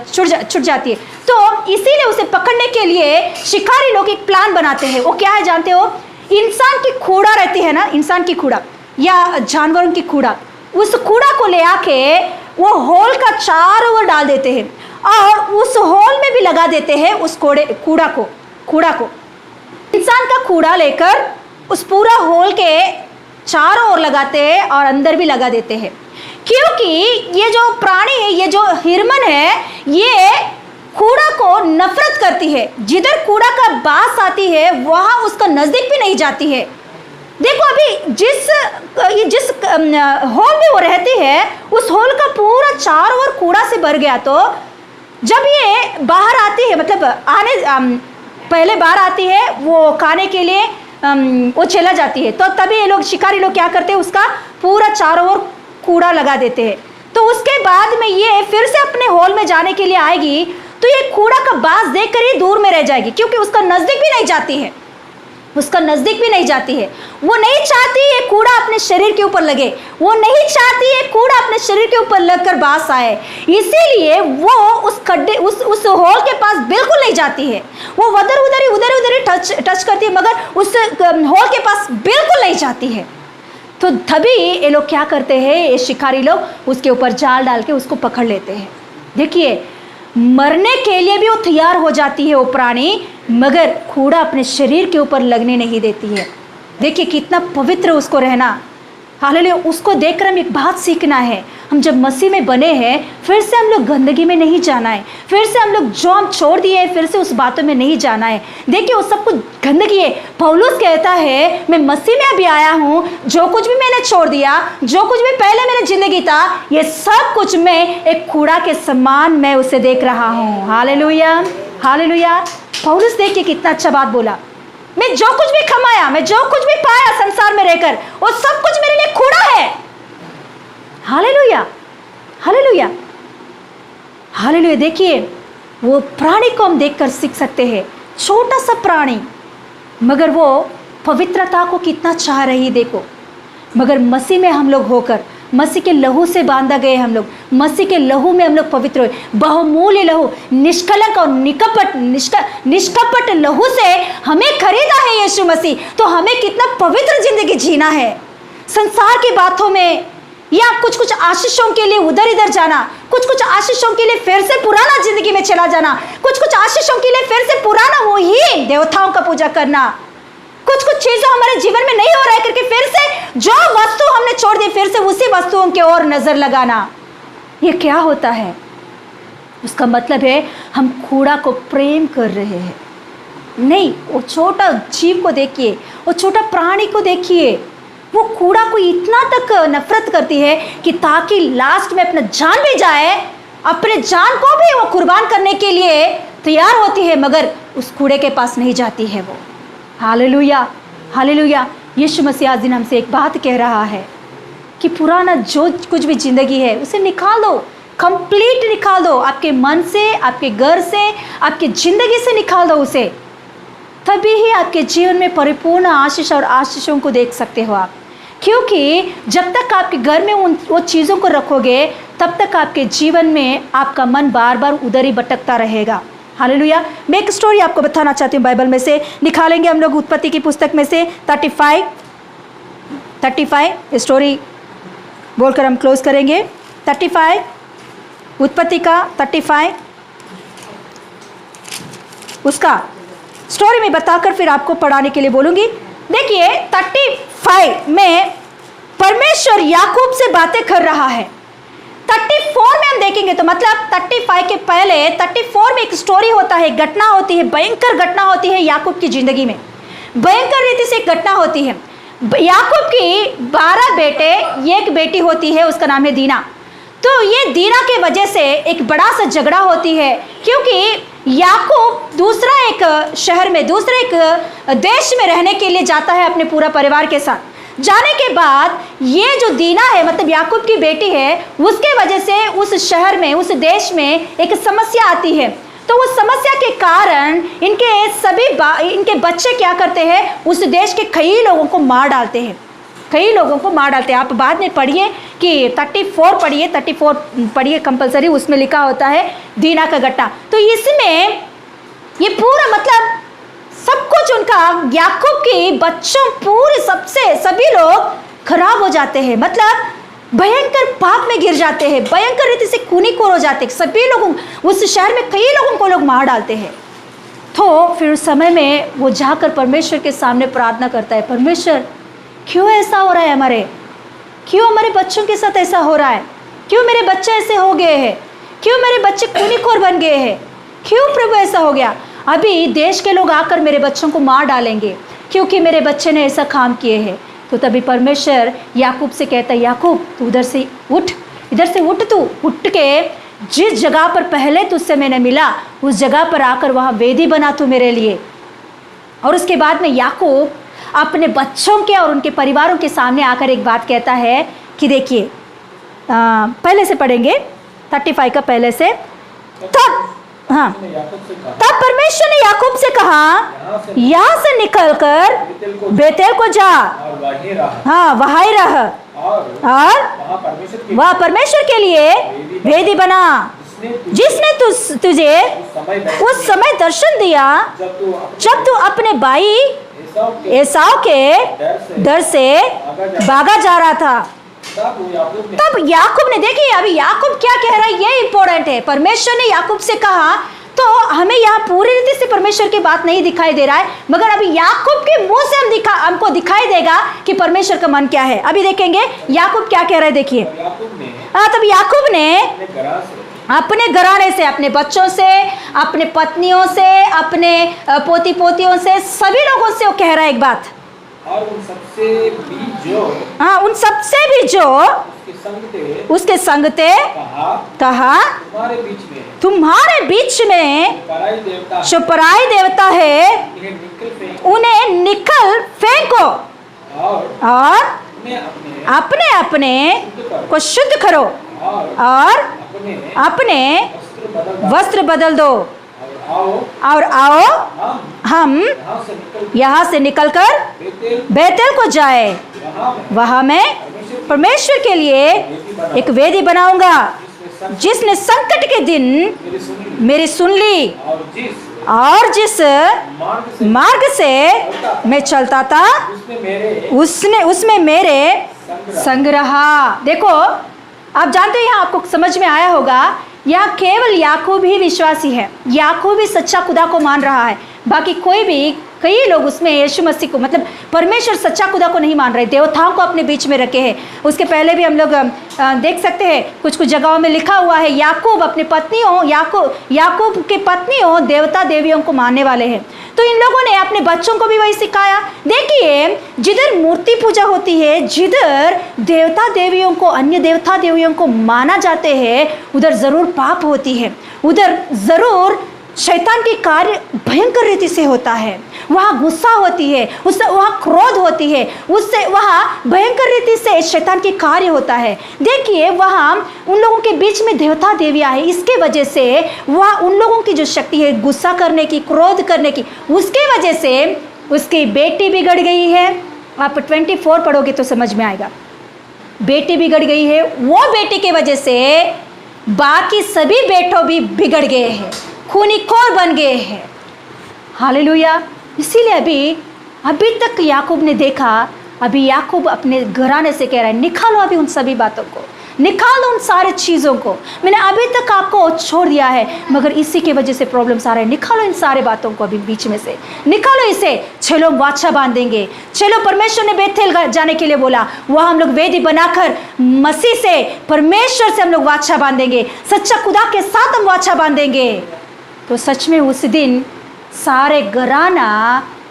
छुट जाती है। तो इसीलिए उसे पकड़ने के लिए शिकारी लोग एक प्लान बनाते हैं। वो क्या है जानते हो? इंसान की खूड़ा रहती है ना, इंसान की खूड़ा या जानवरों की खूड़ा, उस खूड़ा को ले आके वो होल का चारों ओर डाल देते हैं, और उस होल में भी लगा देते हैं उस कूड़ा को। इंसान का कूड़ा लेकर उस पूरा होल के चारों ओर लगाते हैं और अंदर भी लगा देते हैं, क्योंकि ये जो प्राणी है, ये जो हिरमन है, ये कूड़ा को नफरत करती है। जिधर कूड़ा का बास आती है वहाँ उसका नज़दीक भी नहीं जाती है। देखो अभी जिस होल में वो रहती है, उस होल का पूरा चारों ओर कूड़ा से भर गया। तो जब ये बाहर आती है, मतलब पहले बाहर आती है, वो खाने के लिए वो चला जाती है, तो तभी ये लोग, शिकारी लोग क्या करते हैं, उसका पूरा चारों ओर कूड़ा लगा देते हैं। तो उसके बाद में ये फिर से अपने होल में जाने के लिए आएगी, तो ये कूड़ा का बास देखकर ही दूर में रह जाएगी, क्योंकि उसका नज़दीक भी नहीं जाती है, उसका नज़दीक भी नहीं जाती है। वो नहीं चाहती ये कूड़ा अपने शरीर के ऊपर लगे, वो नहीं चाहती ये कूड़ा अपने शरीर के ऊपर लगकर बास आए, इसीलिए वो उस खड्डे, उस होल के पास बिल्कुल नहीं जाती है। वो उधर ही टच करती है, मगर उस होल के पास बिल्कुल नहीं जाती है। तो तभी ये लोग क्या करते हैं, ये शिकारी लोग उसके ऊपर जाल डाल के उसको पकड़ लेते हैं। देखिए, मरने के लिए भी वो तैयार हो जाती है वो प्राणी, मगर कूड़ा अपने शरीर के ऊपर लगने नहीं देती है। देखिए कितना पवित्र उसको रहना। हालेलुया। उसको देखकर हम एक बात सीखना है, हम जब मसीह में बने हैं, फिर से हम लोग गंदगी में नहीं जाना है, फिर से हम लोग जो हम छोड़ दिए हैं, फिर से उस बातों में नहीं जाना है। देखिए वो सब कुछ गंदगी है। पौलुस कहता है, मैं मसीह में अभी आया हूँ, जो कुछ भी मैंने छोड़ दिया, जो कुछ भी पहले मेरी जिंदगी था, ये सब कुछ मैं एक कूड़ा के समान मैं उसे देख रहा हूँ। Hallelujah, hallelujah. पौलुस देखिए कितना अच्छा बात बोला, मैं जो कुछ भी कमाया, मैं जो कुछ भी पाया संसार में रहकर, वो सब कुछ मेरे लिए कूड़ा है। हालेलुया, हालेलुया, हालेलुया। देखिए वो प्राणी को हम देखकर सीख सकते हैं, छोटा सा प्राणी, मगर वो पवित्रता को कितना चाह रही देखो। मगर मसीह में हम लोग होकर, मसीह के लहू से बांधा गए हम लोग, मसीह के लहू में हम लोग पवित्र हुए, बहुमूल्य लहू, निष्कलंक और निष्कपट लहू से हमें खरीदा है यीशु मसीह। तो हमें कितना पवित्र जिंदगी जीना है। संसार की बातों में या कुछ आशीषों के लिए उधर इधर जाना, कुछ आशीषों के लिए फिर से पुराना जिंदगी में चला जाना, कुछ आशीषों के लिए फिर से पुराना वो ही देवताओं का पूजा करना, कुछ चीज़ें हमारे जीवन में नहीं हो रहा है करके फिर से जो वस्तु हमने छोड़ दी, फिर से उसी वस्तुओं के ओर नजर लगाना, ये क्या होता है? उसका मतलब है हम कूड़ा को प्रेम कर रहे हैं। नहीं, वो छोटा जीव को देखिए, वो छोटा प्राणी को देखिए, वो कूड़ा को इतना तक नफरत करती है कि ताकि लास्ट में अपना जान भी जाए, अपने जान को भी वो कुर्बान करने के लिए तैयार होती है, मगर उस कूड़े के पास नहीं जाती है वो। Hallelujah, hallelujah. यीशु मसीह आज दिन हमसे एक बात कह रहा है कि पुराना जो कुछ भी ज़िंदगी है उसे निकाल दो, कंप्लीट निकाल दो, आपके मन से, आपके घर से, आपकी ज़िंदगी से निकाल दो उसे। तभी ही आपके जीवन में परिपूर्ण आशीष और आशीषों को देख सकते हो आप। क्योंकि जब तक आपके घर में वो चीज़ों को रखोगे तब तक आपके जीवन में आपका मन बार बार उधर ही भटकता रहेगा। हालेलुया। मैं एक स्टोरी आपको बताना चाहती हूँ, बाइबल में से निकालेंगे हम लोग उत्पत्ति की पुस्तक में से 35 स्टोरी बोलकर हम क्लोज करेंगे। 35 उत्पत्ति का 35 उसका स्टोरी में बताकर फिर आपको पढ़ाने के लिए बोलूँगी। देखिए 35 में परमेश्वर याकूब से बातें कर रहा है। 34 में हम देखेंगे तो मतलब 35 के पहले 34 में एक स्टोरी होता है, घटना होती है, भयंकर घटना होती है याकूब की ज़िंदगी में। भयंकर रीति से एक घटना होती है। याकूब की 12 बेटे, एक बेटी होती है, उसका नाम है दीना। तो ये दीना के वजह से एक बड़ा सा झगड़ा होती है, क्योंकि याकूब दूसरा एक शहर में, दूसरे एक देश में रहने के लिए जाता है अपने पूरा परिवार के साथ। जाने के बाद ये जो दीना है, मतलब याकूब की बेटी है, उसके वजह से उस शहर में, उस देश में एक समस्या आती है। तो उस समस्या के कारण इनके बच्चे क्या करते हैं, उस देश के कई लोगों को मार डालते हैं, कई लोगों को मार डालते हैं। आप बाद में पढ़िए कि 34 पढ़िए कंपलसरी, उसमें लिखा होता है दीना का घटना। तो इसमें ये पूरा मतलब सब कुछ उनका, याकूब के बच्चों पूरे सभी लोग खराब हो जाते हैं, मतलब भयंकर पाप में गिर जाते हैं, भयंकर रीति से खूनी-खोर हो जाते हैं। सभी लोगों, उस शहर में कई लोगों को लोग मार डालते हैं। तो फिर उस समय में वो जाकर परमेश्वर के सामने प्रार्थना करता है, परमेश्वर क्यों ऐसा हो रहा है हमारे, क्यों हमारे बच्चों के साथ ऐसा हो रहा है, क्यों मेरे बच्चे ऐसे हो गए हैं, क्यों मेरे बच्चे खूनी-खोर बन गए हैं, क्यों प्रभु ऐसा हो गया। अभी देश के लोग आकर मेरे बच्चों को मार डालेंगे क्योंकि मेरे बच्चे ने ऐसा काम किए हैं। तो तभी परमेश्वर याकूब से कहता है, याकूब तू उधर से उठ, इधर से उठ, तू उठ के जिस जगह पर पहले तुझसे मैंने मिला उस जगह पर आकर वहाँ वेदी बना तू मेरे लिए। और उसके बाद में याकूब अपने बच्चों के और उनके परिवारों के सामने आकर एक बात कहता है कि देखिए, पहले से पढ़ेंगे 35 का पहले से। तब परमेश्वर ने याकूब से कहा, यहाँ से निकलकर बेतेल को जा, हाँ वहाँ ही रह, और वह परमेश्वर के लिए वेदी बना, जिसने तुझे उस समय दर्शन दिया जब तू अपने भाई एसाव के डर से भागा जा रहा था। तब याकूब ने, देखिए अभी याकूब क्या कह रहा है, ये इंपॉर्टेंट है। परमेश्वर ने याकूब से कहा, तो हमें यहाँ पूरी रीति से परमेश्वर की बात नहीं दिखाई दे रहा है, मगर अभी याकूब के मुंह से हमको दिखाई देगा कि परमेश्वर का मन क्या है। अभी देखेंगे याकूब क्या कह रहा है, देखिए। तब याकूब ने अपने घराने से, अपने बच्चों से, अपने पत्नियों से, अपने पोती पोतियों से, सभी लोगों से वो कह रहा है एक बात, और उन सबसे भी जो उसके संग थे कहा तुम्हारे बीच में जो पराई देवता है उन्हें निकल फेंको और अपने अपने को शुद्ध करो और अपने वस्त्र बदल दो और आओ हम यहाँ से निकलकर बेतेल को जाए, वहाँ मैं परमेश्वर के लिए एक वेदी बनाऊंगा, जिसने संकट के दिन मेरी सुन ली और जिस मार्ग से मैं चलता था उसमें मेरे संग रहा। देखो आप जानते हो, यहाँ आपको समझ में आया होगा, यहाँ केवल याकूब ही विश्वासी है, याकूब ही सच्चा खुदा को मान रहा है। बाकी कोई भी, कई लोग उसमें यीशु मसीह को, मतलब परमेश्वर सच्चा खुदा को नहीं मान रहे, देवताओं को अपने बीच में रखे हैं। उसके पहले भी हम लोग देख सकते हैं कुछ कुछ जगहों में लिखा हुआ है, याकूब अपनी पत्नियों, याकूब के पत्नियों देवता देवियों को मानने वाले हैं। तो इन लोगों ने अपने बच्चों को भी वही सिखाया। देखिए जिधर मूर्ति पूजा होती है, जिधर देवता देवियों को, अन्य देवता देवियों को माना जाते हैं, उधर ज़रूर पाप होती है, उधर ज़रूर शैतान की कार्य भयंकर रीति से होता है, वहाँ गुस्सा होती है, उससे वहाँ क्रोध होती है, उससे वहाँ भयंकर रीति से शैतान की कार्य होता है। देखिए वहाँ उन लोगों के बीच में देवता देवियाँ है, इसके वजह से वह उन लोगों की जो शक्ति है गुस्सा करने की, क्रोध करने की, उसके वजह से उसकी बेटी बिगड़ गई है। आप 24 पढ़ोगे तो समझ में आएगा। बेटी बिगड़ गई है, वो बेटी की वजह से बाकी सभी बेटों भी बिगड़ गए हैं, खूनीखोर बन गए हैं। हालेलुया। इसीलिए अभी तक याकूब ने देखा, अभी याकूब अपने घराने से कह रहा है निकालो अभी उन सभी बातों को, निकालो उन सारे चीज़ों को, मैंने अभी तक आपको छोड़ दिया है मगर इसी की वजह से प्रॉब्लम्स आ रहे हैं, निकालो इन सारे बातों को अभी बीच में से, निकालो इसे। चलो वाचा बांधेंगे, चलो परमेश्वर ने बेथेल जाने के लिए बोला, वहाँ हम लोग वेदी बनाकर मसीह से, परमेश्वर से हम लोग वाचा बांधेंगे, सच्चा खुदा के साथ हम वाचा बांधेंगे। तो सच में उस दिन सारे घराना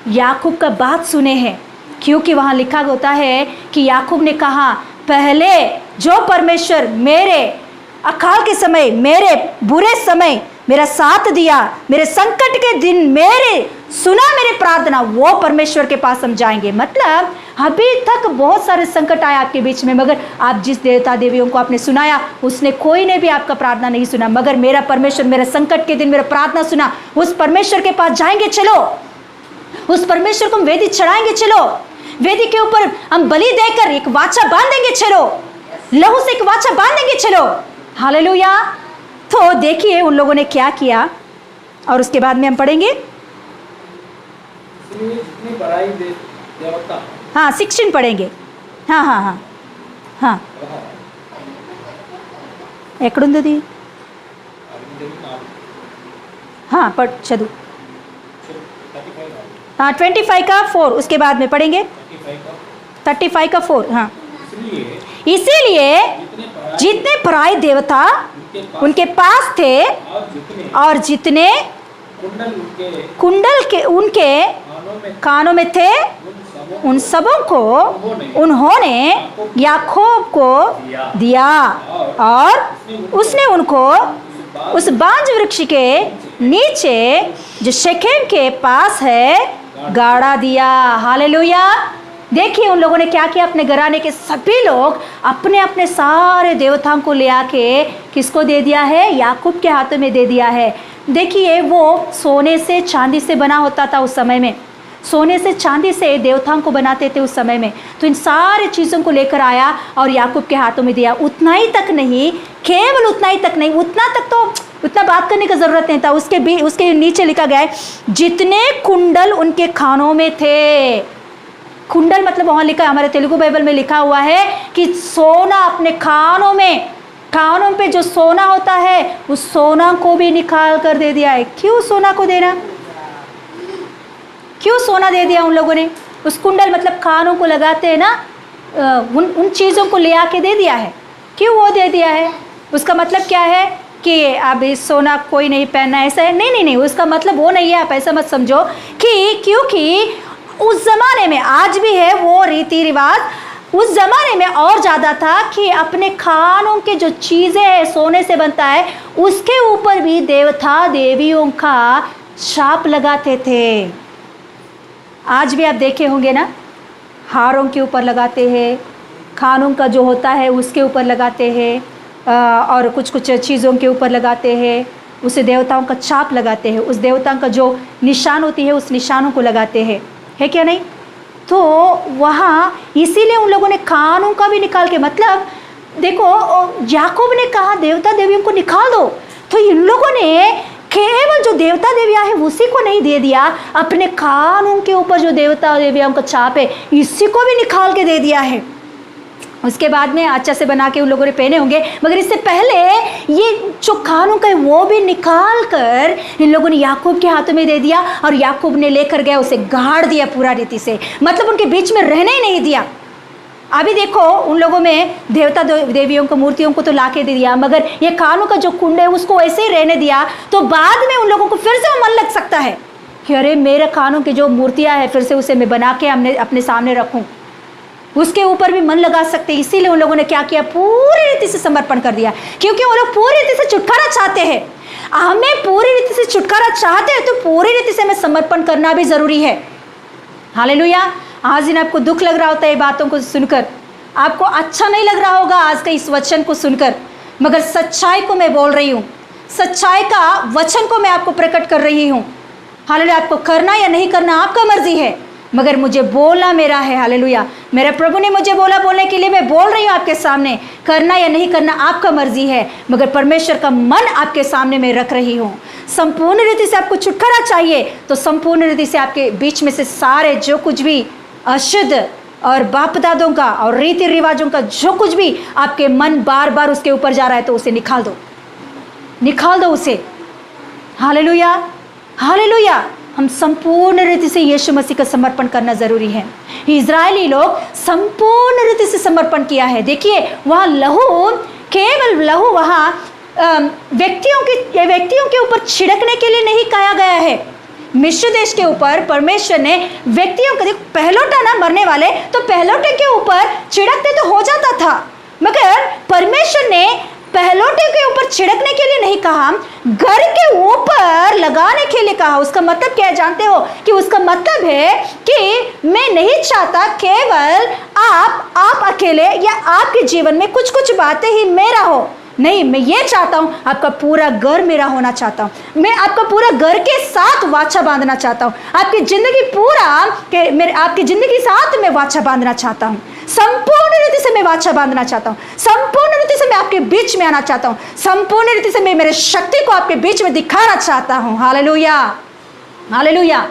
याकूब का बात सुने हैं, क्योंकि वहाँ लिखा होता है कि याकूब ने कहा पहले जो परमेश्वर मेरे अकाल के समय, मेरे बुरे समय मेरा साथ दिया, मेरे संकट के दिन मेरे सुना मेरे प्रार्थना, वो परमेश्वर के पास हम जाएंगे। मतलब अभी तक बहुत सारे संकट आए आपके बीच में, मगर आप जिस देवता देवियों को आपने सुनाया उसने कोई ने भी आपका प्रार्थना नहीं सुना, मगर मेरा परमेश्वर मेरे संकट के दिन मेरा प्रार्थना सुना, उस परमेश्वर के पास जाएंगे। चलो उस परमेश्वर को हम वेदी चढ़ाएंगे, चलो वेदी के ऊपर हम बलि देकर एक वाचा बांधेंगे, चलो लहू से एक वाचा बांधेंगे, चलो। हालेलुया। तो देखिए उन लोगों ने क्या किया और उसके बाद में हम पढ़ेंगे। हाँ 16 पढ़ेंगे। हाँ हाँ हाँ हाँ ఎక్కడుంది? हाँ पढ़ चलो। हाँ 25 का 4 उसके बाद में पढ़ेंगे। 35 का 4। हाँ इसीलिए जितने पराई देवता उनके पास थे और जितने कुंडल के उनके कानों में थे, उन सबों को उन्होंने याकूब को दिया और उसने उनको उस बांज वृक्ष के नीचे जो शेकेम के पास है गाड़ा दिया। हालेलुया। देखिए उन लोगों ने क्या किया, अपने घराने के सभी लोग अपने अपने सारे देवताओं को ले आके किसको दे दिया है? याकूब के हाथों में दे दिया है। देखिए वो सोने से चांदी से बना होता था उस समय में, सोने से चांदी से देवताओं को बनाते थे उस समय में। तो इन सारे चीज़ों को लेकर आया और याकूब के हाथों में दिया। उतना ही तक नहीं, केवल उतना ही तक नहीं, उतना तक तो उतना बात करने की ज़रूरत नहीं था। उसके नीचे लिखा गया है जितने कुंडल उनके खानों में थे। कुंडल मतलब वहाँ लिखा है, हमारे तेलुगु बाइबल में लिखा हुआ है कि सोना अपने खानों में, कानों पे जो सोना होता है उस सोना को भी निकाल कर दे दिया है। क्यों सोना को देना, क्यों सोना दे दिया उन लोगों ने? उस कुंडल मतलब कानों को लगाते हैं ना, उन चीज़ों को ले आके दे दिया है। क्यों वो दे दिया है? उसका मतलब क्या है कि अब इस सोना कोई नहीं पहनना, ऐसा है? नहीं नहीं नहीं, उसका मतलब वो नहीं है। आप ऐसा मत समझो कि क्योंकि उस ज़माने में, आज भी है वो रीति रिवाज, उस ज़माने में और ज़्यादा था कि अपने खानों के जो चीज़ें हैं सोने से बनता है उसके ऊपर भी देवता देवियों का छाप लगाते थे। आज भी आप देखे होंगे ना, हारों के ऊपर लगाते हैं, खानों का जो होता है उसके ऊपर लगाते हैं, और कुछ कुछ चीज़ों के ऊपर लगाते हैं, उसे देवताओं का छाप लगाते हैं, उस देवताओं का जो निशान होती है उस निशानों को लगाते हैं, है क्या नहीं? तो वहाँ इसीलिए उन लोगों ने कानों का भी निकाल के, मतलब देखो याकूब ने कहा देवता देवियों को निकाल दो, तो इन लोगों ने केवल जो देवता देवियाँ है उसी को नहीं दे दिया, अपने कानों के ऊपर जो देवता देवियों का छाप है इसी को भी निकाल के दे दिया है। उसके बाद में अच्छा से बना के उन लोगों ने पहने होंगे, मगर इससे पहले ये जो कानों का है वो भी निकाल कर इन लोगों ने याकूब के हाथों में दे दिया और याकूब ने लेकर गया, उसे गाड़ दिया पूरा रीति से, मतलब उनके बीच में रहने ही नहीं दिया। अभी देखो उन लोगों में देवता देवियों को, मूर्तियों को तो ला के दे दिया, मगर ये कानों का जो कुंड है उसको ऐसे ही रहने दिया, तो बाद में उन लोगों को फिर से मन लग सकता है कि अरे मेरे कानों की जो मूर्तियाँ हैं फिर से उसे मैं बना के अपने सामने रखूँ। उसके ऊपर भी मन लगा सकते हैं। इसीलिए उन लोगों ने क्या किया, पूरी रीति से समर्पण कर दिया, क्योंकि वो लोग पूरी रीति से छुटकारा चाहते हैं। हमें पूरी रीति से छुटकारा चाहते हैं तो पूरी रीति से हमें समर्पण करना भी जरूरी है। हालेलुया। आज दिन आपको दुख लग रहा होता है बातों को सुनकर, आपको अच्छा नहीं लग रहा होगा आज का इस वचन को सुनकर, मगर सच्चाई को मैं बोल रही हूँ, सच्चाई का वचन को मैं आपको प्रकट कर रही हूँ। हालेलुया। आपको करना या नहीं करना आपका मर्जी है, मगर मुझे बोलना मेरा है। हालेलुया। मेरे प्रभु ने मुझे बोला बोलने के लिए मैं बोल रही हूँ आपके सामने। करना या नहीं करना आपका मर्जी है, मगर परमेश्वर का मन आपके सामने मैं रख रही हूँ। संपूर्ण रीति से आपको छुटकारा चाहिए तो संपूर्ण रीति से आपके बीच में से सारे जो कुछ भी अशुद्ध और बाप दादों का और रीति रिवाजों का जो कुछ भी आपके मन बार बार उसके ऊपर जा रहा है तो उसे निकाल दो, निकाल दो उसे। हालेलुया। हालेलुया। हम संपूर्ण रीति से यीशु मसीह का समर्पण करना जरूरी है। इजरायली लोग संपूर्ण रीति से समर्पण किया है। देखिए वहाँ लहू, केवल लहू वहाँ व्यक्तियों के ऊपर छिड़कने के लिए नहीं कहा गया है। मिस्र देश के ऊपर परमेश्वर ने व्यक्तियों का, पहलौठा ना मरने वाले तो पहलौठे के ऊपर छिड़कते तो हो जाता था, मगर परमेश्वर ने पहलौठे के ऊपर छिड़कने के लिए नहीं कहा, घर के ऊपर लगाने के लिए कहा। उसका मतलब क्या है जानते हो? कि उसका मतलब है कि मैं नहीं चाहता केवल आप अकेले या आपके जीवन में कुछ कुछ बातें ही मेरा हो, नहीं, मैं ये चाहता हूँ आपका पूरा घर मेरा होना चाहता हूँ। मैं आपका पूरा घर के साथ वाचा बांधना चाहता हूँ। आपकी जिंदगी पूरा आपकी जिंदगी साथ मैं वाचा बांधना चाहता हूँ। संपूर्ण रीति से मैं वाचा बांधना चाहता हूँ। संपूर्ण रीति से मैं आपके बीच में आना चाहता हूँ। संपूर्ण रीति से मैं मेरे शक्ति को आपके बीच में दिखाना चाहता हूँ। हालेलुया। हालेलुया।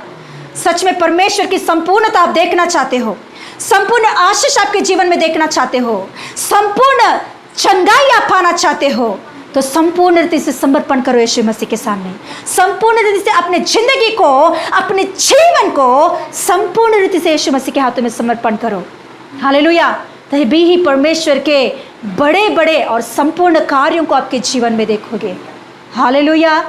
सच में परमेश्वर की संपूर्णता आप देखना चाहते हो, संपूर्ण आशीष आपके जीवन में देखना चाहते हो, संपूर्ण चंगाई आप पाना चाहते हो, तो संपूर्ण रीति से समर्पण करो यीशु मसीह के सामने। संपूर्ण रीति से अपने जिंदगी को, अपने जीवन को संपूर्ण रीति से यीशु मसीह के हाथों में समर्पण करो। हालेलुया। तभी ही परमेश्वर के बड़े बड़े और संपूर्ण कार्यों को आपके जीवन में देखोगे। हालेलुया।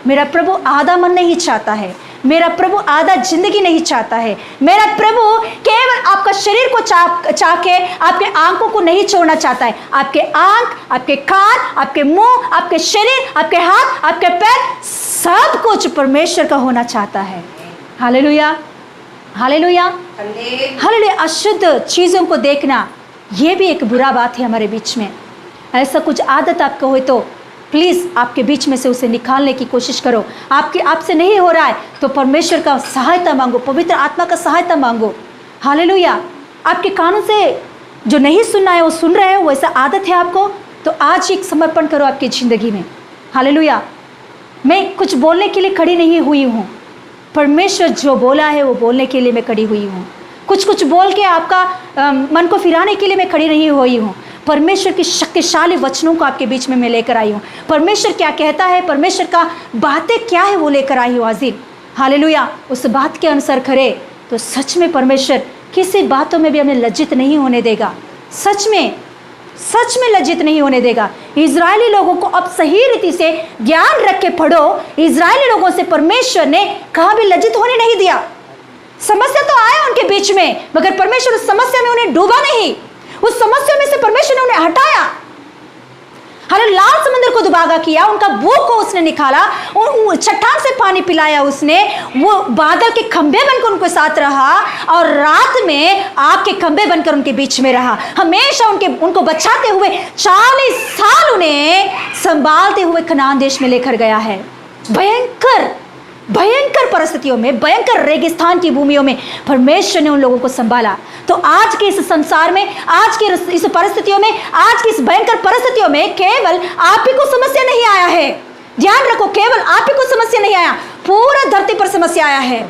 मेरा प्रभु आधा मन नहीं चाहता है, मेरा प्रभु आधा जिंदगी नहीं चाहता है। मेरा प्रभु केवल आपका शरीर को चाह के आपके आंखों को नहीं छोड़ना चाहता है। आपके आंख, आपके कान, आपके मुंह, आपके शरीर, आपके हाथ, आपके पैर, सब कुछ परमेश्वर का होना चाहता है। हालेलुया। हालेलुया। हालेलुया। अशुद्ध चीज़ों को देखना ये भी एक बुरा बात है हमारे बीच में। ऐसा कुछ आदत आपको हो तो प्लीज़ आपके बीच में से उसे निकालने की कोशिश करो। आपसे नहीं हो रहा है तो परमेश्वर का सहायता मांगो, पवित्र आत्मा का सहायता मांगो। हालेलुया। आपके कानों से जो नहीं सुनना है वो सुन रहे हो, वैसा आदत है आपको, तो आज एक समर्पण करो आपकी ज़िंदगी में। हालेलुया। मैं कुछ बोलने के लिए खड़ी नहीं हुई हूँ, परमेश्वर जो बोला है वो बोलने के लिए मैं खड़ी हुई हूँ। कुछ बोल के आपका मन को फिराने के लिए मैं खड़ी नहीं हुई हूँ। परमेश्वर की शक्तिशाली वचनों को आपके बीच में मैं लेकर आई हूँ। परमेश्वर क्या कहता है, परमेश्वर का बातें क्या है वो लेकर आई हूँ आज़िम। हालेलुया। उस बात के अनुसार करे तो सच में परमेश्वर किसी बातों में भी हमें लज्जित नहीं होने देगा। सच में लज्जित नहीं होने देगा। इजरायली लोगों को अब सही रीति से ज्ञान रख के पढ़ो। इजरायली लोगों से परमेश्वर ने कहा भी लज्जित होने नहीं दिया। समस्या तो आया उनके बीच में, मगर परमेश्वर उस समस्या में उन्हें डूबा नहीं। उस समस्या में से परमेश्वर ने उन्हें हटाया। हर लाल समुद्र को दुबागा किया, उनका भूख को उसने निकाला, चट्टान से पानी पिलाया उसने, वो बादल के खंभे बनकर उनके साथ रहा और रात में आग के खंभे बनकर उनके बीच में रहा। हमेशा उनको बचाते हुए 40 साल उन्हें संभालते हुए कनान देश में लेकर गया है। भयंकर परिस्थितियों में, भयंकर रेगिस्तान की भूमियों में परमेश्वर ने उन लोगों को संभाला। तो आज के इस संसार में, आज की इस परिस्थितियों में, आज की इस भयंकर परिस्थितियों में केवल आप ही को समस्या नहीं आया है। ध्यान रखो, केवल आप ही को समस्या नहीं आया, पूरा धरती पर समस्या आया है।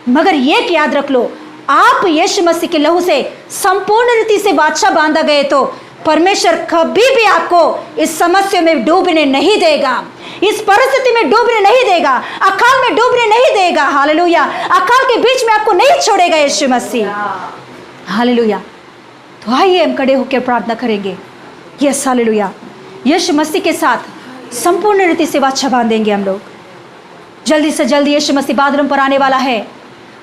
मगर ये याद रख लो, आप यीशु मसीह के लहू से संपूर्ण रीति से बादशाह बांधा गए तो परमेश्वर कभी भी आपको इस समस्या में डूबने नहीं देगा, इस परिस्थिति में डूबने नहीं देगा, अकाल में डूबने नहीं देगा। हालेलुया। अकाल के बीच में आपको नहीं छोड़ेगा यीशु मसीह। हालेलुया। तो आइए हम खड़े होकर प्रार्थना करेंगे। Yes, hallelujah. यीशु मसीह के साथ संपूर्ण रीति से वाचा बांधेंगे हम लोग। जल्दी से जल्दी यीशु मसीह बादलों पर आने वाला है।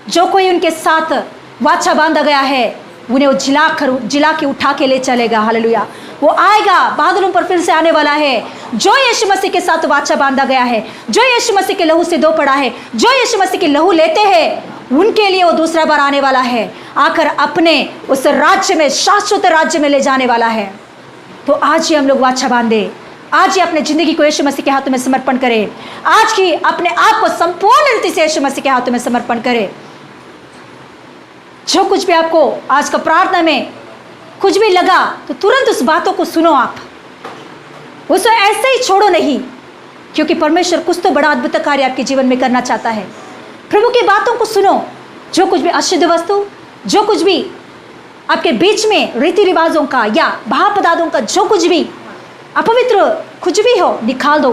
जो कोई उनके साथ वाचा बांधा गया है उन्हें वो जिला के उठा के ले चलेगा। हालेलुया। वो आएगा, बादलों पर फिर से आने वाला है। जो यीशु मसीह के साथ वाचा बांधा गया है, जो यीशु मसीह के लहू से धो पड़ा है, जो यीशु मसीह के लहू लेते हैं, उनके लिए वो दूसरा बार आने वाला है, आकर अपने उस राज्य में, शाश्वत राज्य में ले जाने वाला है। तो आज ही हम लोग वाचा बांधे, आज ही अपने जिंदगी को यीशु मसीह के हाथों में समर्पण करें, आज ही अपने आप को संपूर्ण रीति से यीशु मसीह के हाथों में समर्पण करें। जो कुछ भी आपको आज का प्रार्थना में कुछ भी लगा तो तुरंत उस बातों को सुनो, आप उसे ऐसे ही छोड़ो नहीं, क्योंकि परमेश्वर कुछ तो बड़ा अद्भुत कार्य आपके जीवन में करना चाहता है। प्रभु की बातों को सुनो। जो कुछ भी अशुद्ध वस्तु, जो कुछ भी आपके बीच में रीति रिवाजों का या महापदार्थों का जो कुछ भी अपवित्र कुछ भी हो, निकाल दो।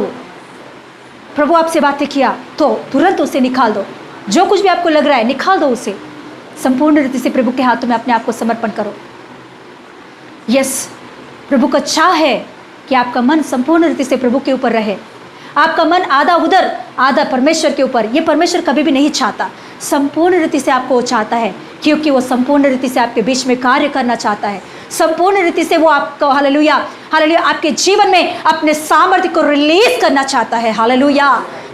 प्रभु आपसे बातें किया तो तुरंत उसे निकाल दो। जो कुछ भी आपको लग रहा है निकाल दो उसे। संपूर्ण रीति से प्रभु के हाथों में अपने आप को समर्पण करो। यस, प्रभु का चाह है कि आपका मन संपूर्ण रीति से प्रभु के ऊपर रहे। आपका मन आधा उधर आधा परमेश्वर के ऊपर, ये परमेश्वर कभी भी नहीं चाहता। संपूर्ण रीति से आपको वो चाहता है, क्योंकि वो संपूर्ण रीति से आपके बीच में कार्य करना चाहता है। संपूर्ण रीति से वो आपको हालेलुया हालेलुया आपके जीवन में अपने सामर्थ्य को रिलीज करना चाहता है। हालेलुया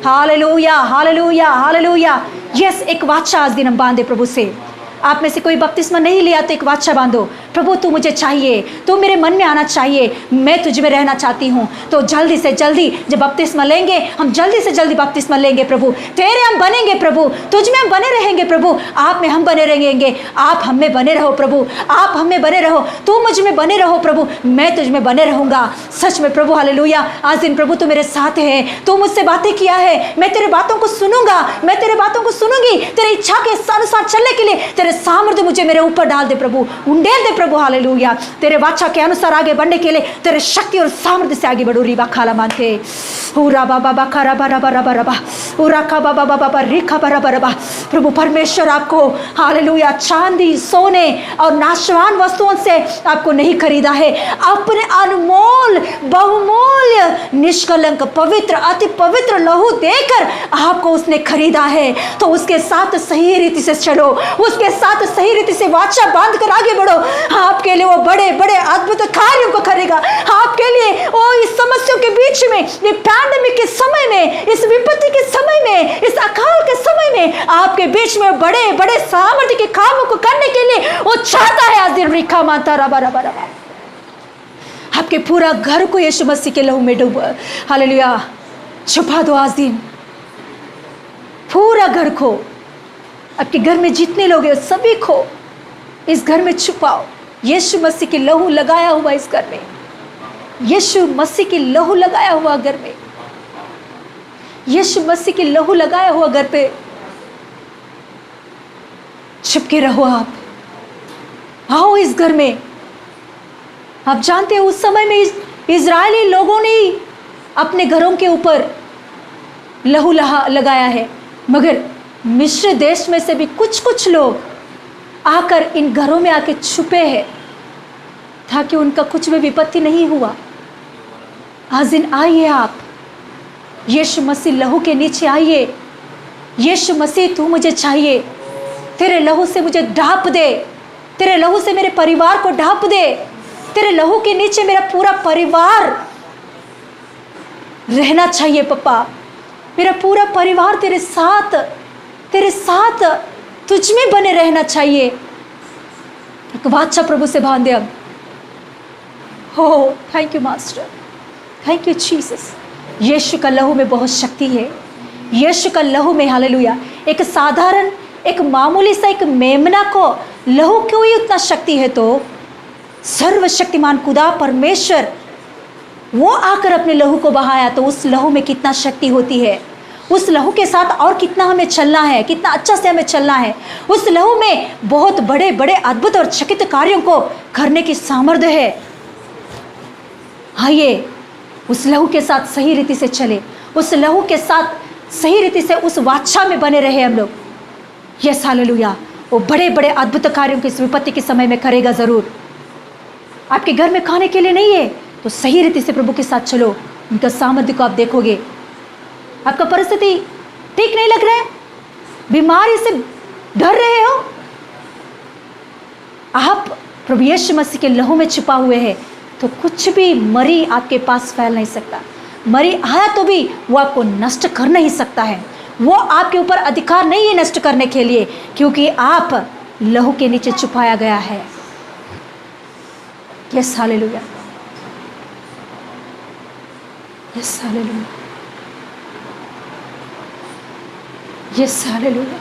हालेलुया हालेलुया हालेलुया। यस, एक वाचा आज दिन हम बांधे प्रभु से। आप में से कोई बपतिस्मा नहीं लिया तो एक वाचा बांधो। प्रभु तू मुझे चाहिए, तू मेरे मन में आना चाहिए, मैं तुझ में रहना चाहती हूँ। तो जल्दी से जल्दी जब बपतिस्मा लेंगे, हम जल्दी से जल्दी बपतिस्मा लेंगे प्रभु। तेरे हम बनेंगे प्रभु, तुझ में हम बने रहेंगे प्रभु, आप में हम बने रहेंगे। आप हम में बने रहो प्रभु, आप हम में बने रहो, तू मुझ में बने रहो प्रभु, मैं तुझ में बने रहूँगा। सच में प्रभु हालेलुया। आज दिन प्रभु तू मेरे साथ है, तू मुझसे बातें किया है, मैं तेरे बातों को सुनूंगा, मैं तेरे बातों को सुनूंगी। तेरी इच्छा के अनुसार चलने के लिए तेरे सामर्थ्य मुझे मेरे ऊपर डाल दे प्रभु, उंडेल दे प्रभु। हालेलुया। तेरे वाचा के अनुसार आगे बढ़ने के लिए तेरे शक्ति और सामर्थ्य से आगे बढ़ो। रिबा खाला मानते उरा बाबा बाबा रबा रबा रबा रबा उरा का बाबा बाबा रिखा रबा रबा। प्रभु परमेश्वर आपको हालेलुया चांदी सोने और नाशवान वस्तुओं से आपको नहीं खरीदा है, अपने अनमोल बहुमूल्य निष्कलंक पवित्र अति पवित्र लहू देकर आपको उसने खरीदा है। तो उसके साथ सही रीति से चलो, उसके साथ सही रीति से वाचा बांध कर आगे बढ़ो। आपके लिए वो बड़े बड़े अद्भुत कार्यों को करेगा। आपके लिए वो इस समस्याओं के बीच में, ये पैंडेमिक के समय में, इस विपत्ति के समय में, इस अकाल के समय में आपके बीच में बड़े बड़े सामर्थ्य के कामों को करने के लिए वो चाहता है। आज दिन रिखा माता रबा रबा रबा। आपके पूरा घर को यीशु मसीह के लहू में डूब हालेलुया छुपा दो। आज दिन पूरा घर को, आपके घर में जितने लोग हैं सभी को इस घर में छुपाओ। यीशु मसीह की लहू लगाया हुआ इस घर में, यीशु मसीह की लहू लगाया हुआ घर में, यीशु मसीह की लहू लगाया हुआ घर पे छिपके रहो। आप आओ इस घर में। आप जानते हो उस समय में इजरायली लोगों ने अपने घरों के ऊपर लहू लगाया है, मगर मिस्र देश में से भी कुछ कुछ लोग आकर इन घरों में आके छुपे हैं ताकि उनका कुछ भी विपत्ति नहीं हुआ। आज दिन आइए, आप यीशु मसीह लहू के नीचे आइए। यीशु मसीह तू मुझे चाहिए, तेरे लहू से मुझे ढांप दे, तेरे लहू से मेरे परिवार को ढांप दे, तेरे लहू के नीचे मेरा पूरा परिवार रहना चाहिए। पप्पा मेरा पूरा परिवार तेरे साथ तुझ में बने रहना चाहिए। एक वाचा प्रभु से बांधे हम। हो thank you master, thank you Jesus. यीशु का लहू में बहुत शक्ति है। यीशु का लहू में हालेलुया एक साधारण एक मामूली सा एक मेमना को लहू क्यों ही उतना शक्ति है, तो सर्वशक्तिमान खुदा परमेश्वर वो आकर अपने लहू को बहाया तो उस लहू में कितना शक्ति होती है। उस लहू के साथ और कितना हमें चलना है, कितना अच्छा से हमें चलना है। उस लहू में बहुत बड़े बड़े अद्भुत और चकित कार्यों को करने की सामर्थ्य है। आइए उस लहू के साथ सही रीति से चले, उस लहू के साथ सही रीति से उस वाचा में बने रहे हम लोग। Yes hallelujah. वो बड़े बड़े अद्भुत कार्यों की इस विपत्ति के समय में करेगा जरूर। आपके घर में खाने के लिए नहीं है तो सही रीति से प्रभु के साथ चलो, उनका सामर्थ्य को आप देखोगे। आपका परिस्थिति ठीक नहीं लग रहा है, बीमारी से डर रहे हो, आप प्रभु यीशु मसीह के लहू में छिपा हुए हैं, तो कुछ भी मरी आपके पास फैल नहीं सकता। मरी आया तो भी वो आपको नष्ट कर नहीं सकता है। वो आपके ऊपर अधिकार नहीं है नष्ट करने के लिए, क्योंकि आप लहू के नीचे छुपाया गया है। Yes hallelujah, yes hallelujah, yes hallelujah,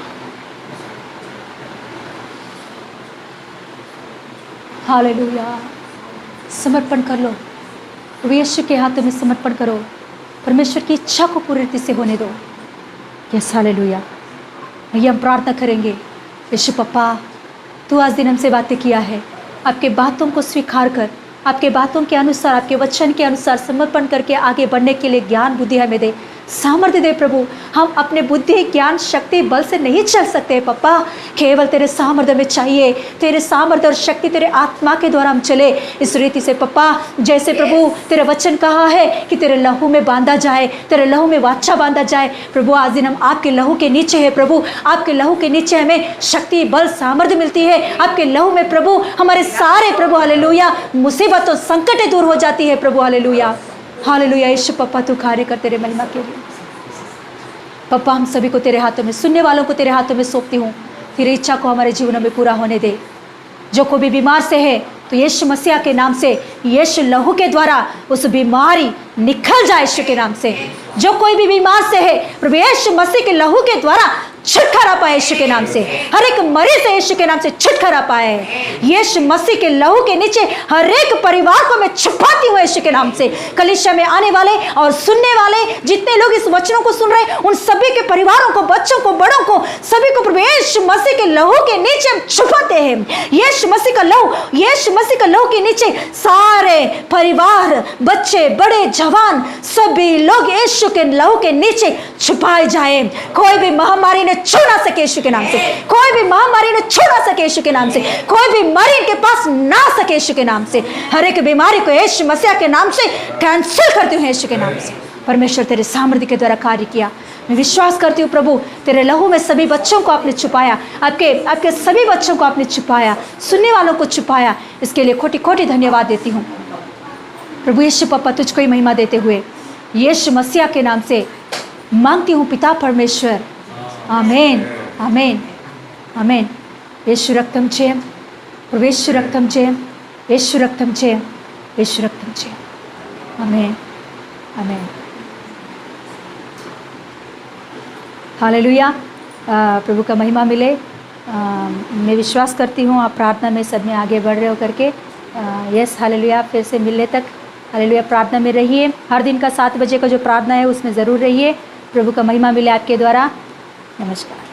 hallelujah. समर्पण कर लो, प्रभु यीशु के हाथों में समर्पण करो। परमेश्वर की इच्छा को पूरी रीति से होने दो। Yes hallelujah. ये हम प्रार्थना करेंगे, यीशु पप्पा तू आज दिन हमसे बातें किया है, आपके बातों को स्वीकार कर, आपके बातों के अनुसार, आपके वचन के अनुसार समर्पण करके आगे बढ़ने के लिए ज्ञान बुद्धि हमें दे, सामर्थ्य दे प्रभु। हम अपने बुद्धि ज्ञान शक्ति बल से नहीं चल सकते पप्पा, केवल तेरे सामर्थ्य में चाहिए। तेरे सामर्थ्य और शक्ति तेरे आत्मा के द्वारा हम चले इस रीति से पप्पा, जैसे प्रभु तेरे वचन कहा है कि तेरे लहू में बांधा जाए, तेरे लहू में वाचा बांधा जाए। प्रभु आज दिन हम आपके लहू के नीचे है प्रभु, आपके लहू के नीचे हमें शक्ति बल सामर्थ्य मिलती है। आपके लहू में प्रभु हमारे सारे प्रभु हालेलुया मुसीबत और संकटें दूर हो जाती है प्रभु हालेलुया, हालेलुया। यीशु पप्पा तू कार्य कर तेरे महिमा के लिए। पप्पा हम सभी को तेरे हाथों में, सुनने वालों को तेरे हाथों में सौंपती हूँ। तेरी इच्छा को हमारे जीवनों में पूरा होने दे। जो कोई भी बीमार से है तो यीशु मसीह के नाम से, यीशु लहू के द्वारा उस बीमारी निकल जाए यीशु के नाम से। जो कोई भी बीमार से है प्रभु यीशु मसीह के लहू के द्वारा छुटकारा पाए यीशु के नाम से। हर एक मरीज से यीशु के नाम से छुटकारा पाए। यीशु मसीह के लहू के नीचे हर एक परिवार को मैं छुपाती हूँ यीशु के नाम से। कलीसिया में आने वाले और सुनने वाले जितने लोग इस वचनों को सुन रहे हैं, उन सभी के परिवारों को, बच्चों को, बड़ों को, सभी को प्रभु यीशु मसीह के लहू के नीचे हम छुपाते हैं। यीशु मसीह का लहू, यीशु मसीह का लहू के नीचे सारे परिवार, बच्चे, बड़े, जवान, सभी लोग यीशु के लहू के नीचे छुपाए जाए। कोई भी महामारी छू ना सके यीशु के नाम से, कोई भी महामारी ने छू ना सके यीशु के नाम से, कोई भी मरीज के पास ना सके यीशु के नाम से। हर एक बीमारी को यीशु मसीह के नाम से कैंसिल करती हूँ यीशु के नाम से। परमेश्वर तेरे सामर्थ्य के द्वारा कार्य किया, मैं विश्वास करती हूँ प्रभु तेरे लहू में सभी बच्चों को आपने छुपाया, आपके सभी बच्चों को आपने छुपाया, सुनने वालों को छुपाया। इसके लिए कोटि कोटि धन्यवाद देती हूँ प्रभु यीशु पप्पा। तुझको ही महिमा देते हुए यीशु मसीह के नाम से मांगती हूँ पिता परमेश्वर, आमीन, आमीन, आमीन। यीशु रक्तम जयम, प्रभु यीशु रक्तम जयम, यीशु रक्तम जयम, यीशु रक्तम जयम, आमीन, आमीन, हालेलुया। प्रभु का महिमा मिले। मैं विश्वास करती हूँ आप प्रार्थना में सब में आगे बढ़ रहे हो करके। Yes hallelujah. फिर से मिलने तक हालेलुया प्रार्थना में रहिए। हर दिन का 7 बजे का जो प्रार्थना है उसमें ज़रूर रहिए। प्रभु का महिमा मिले आपके द्वारा। नमस्कार।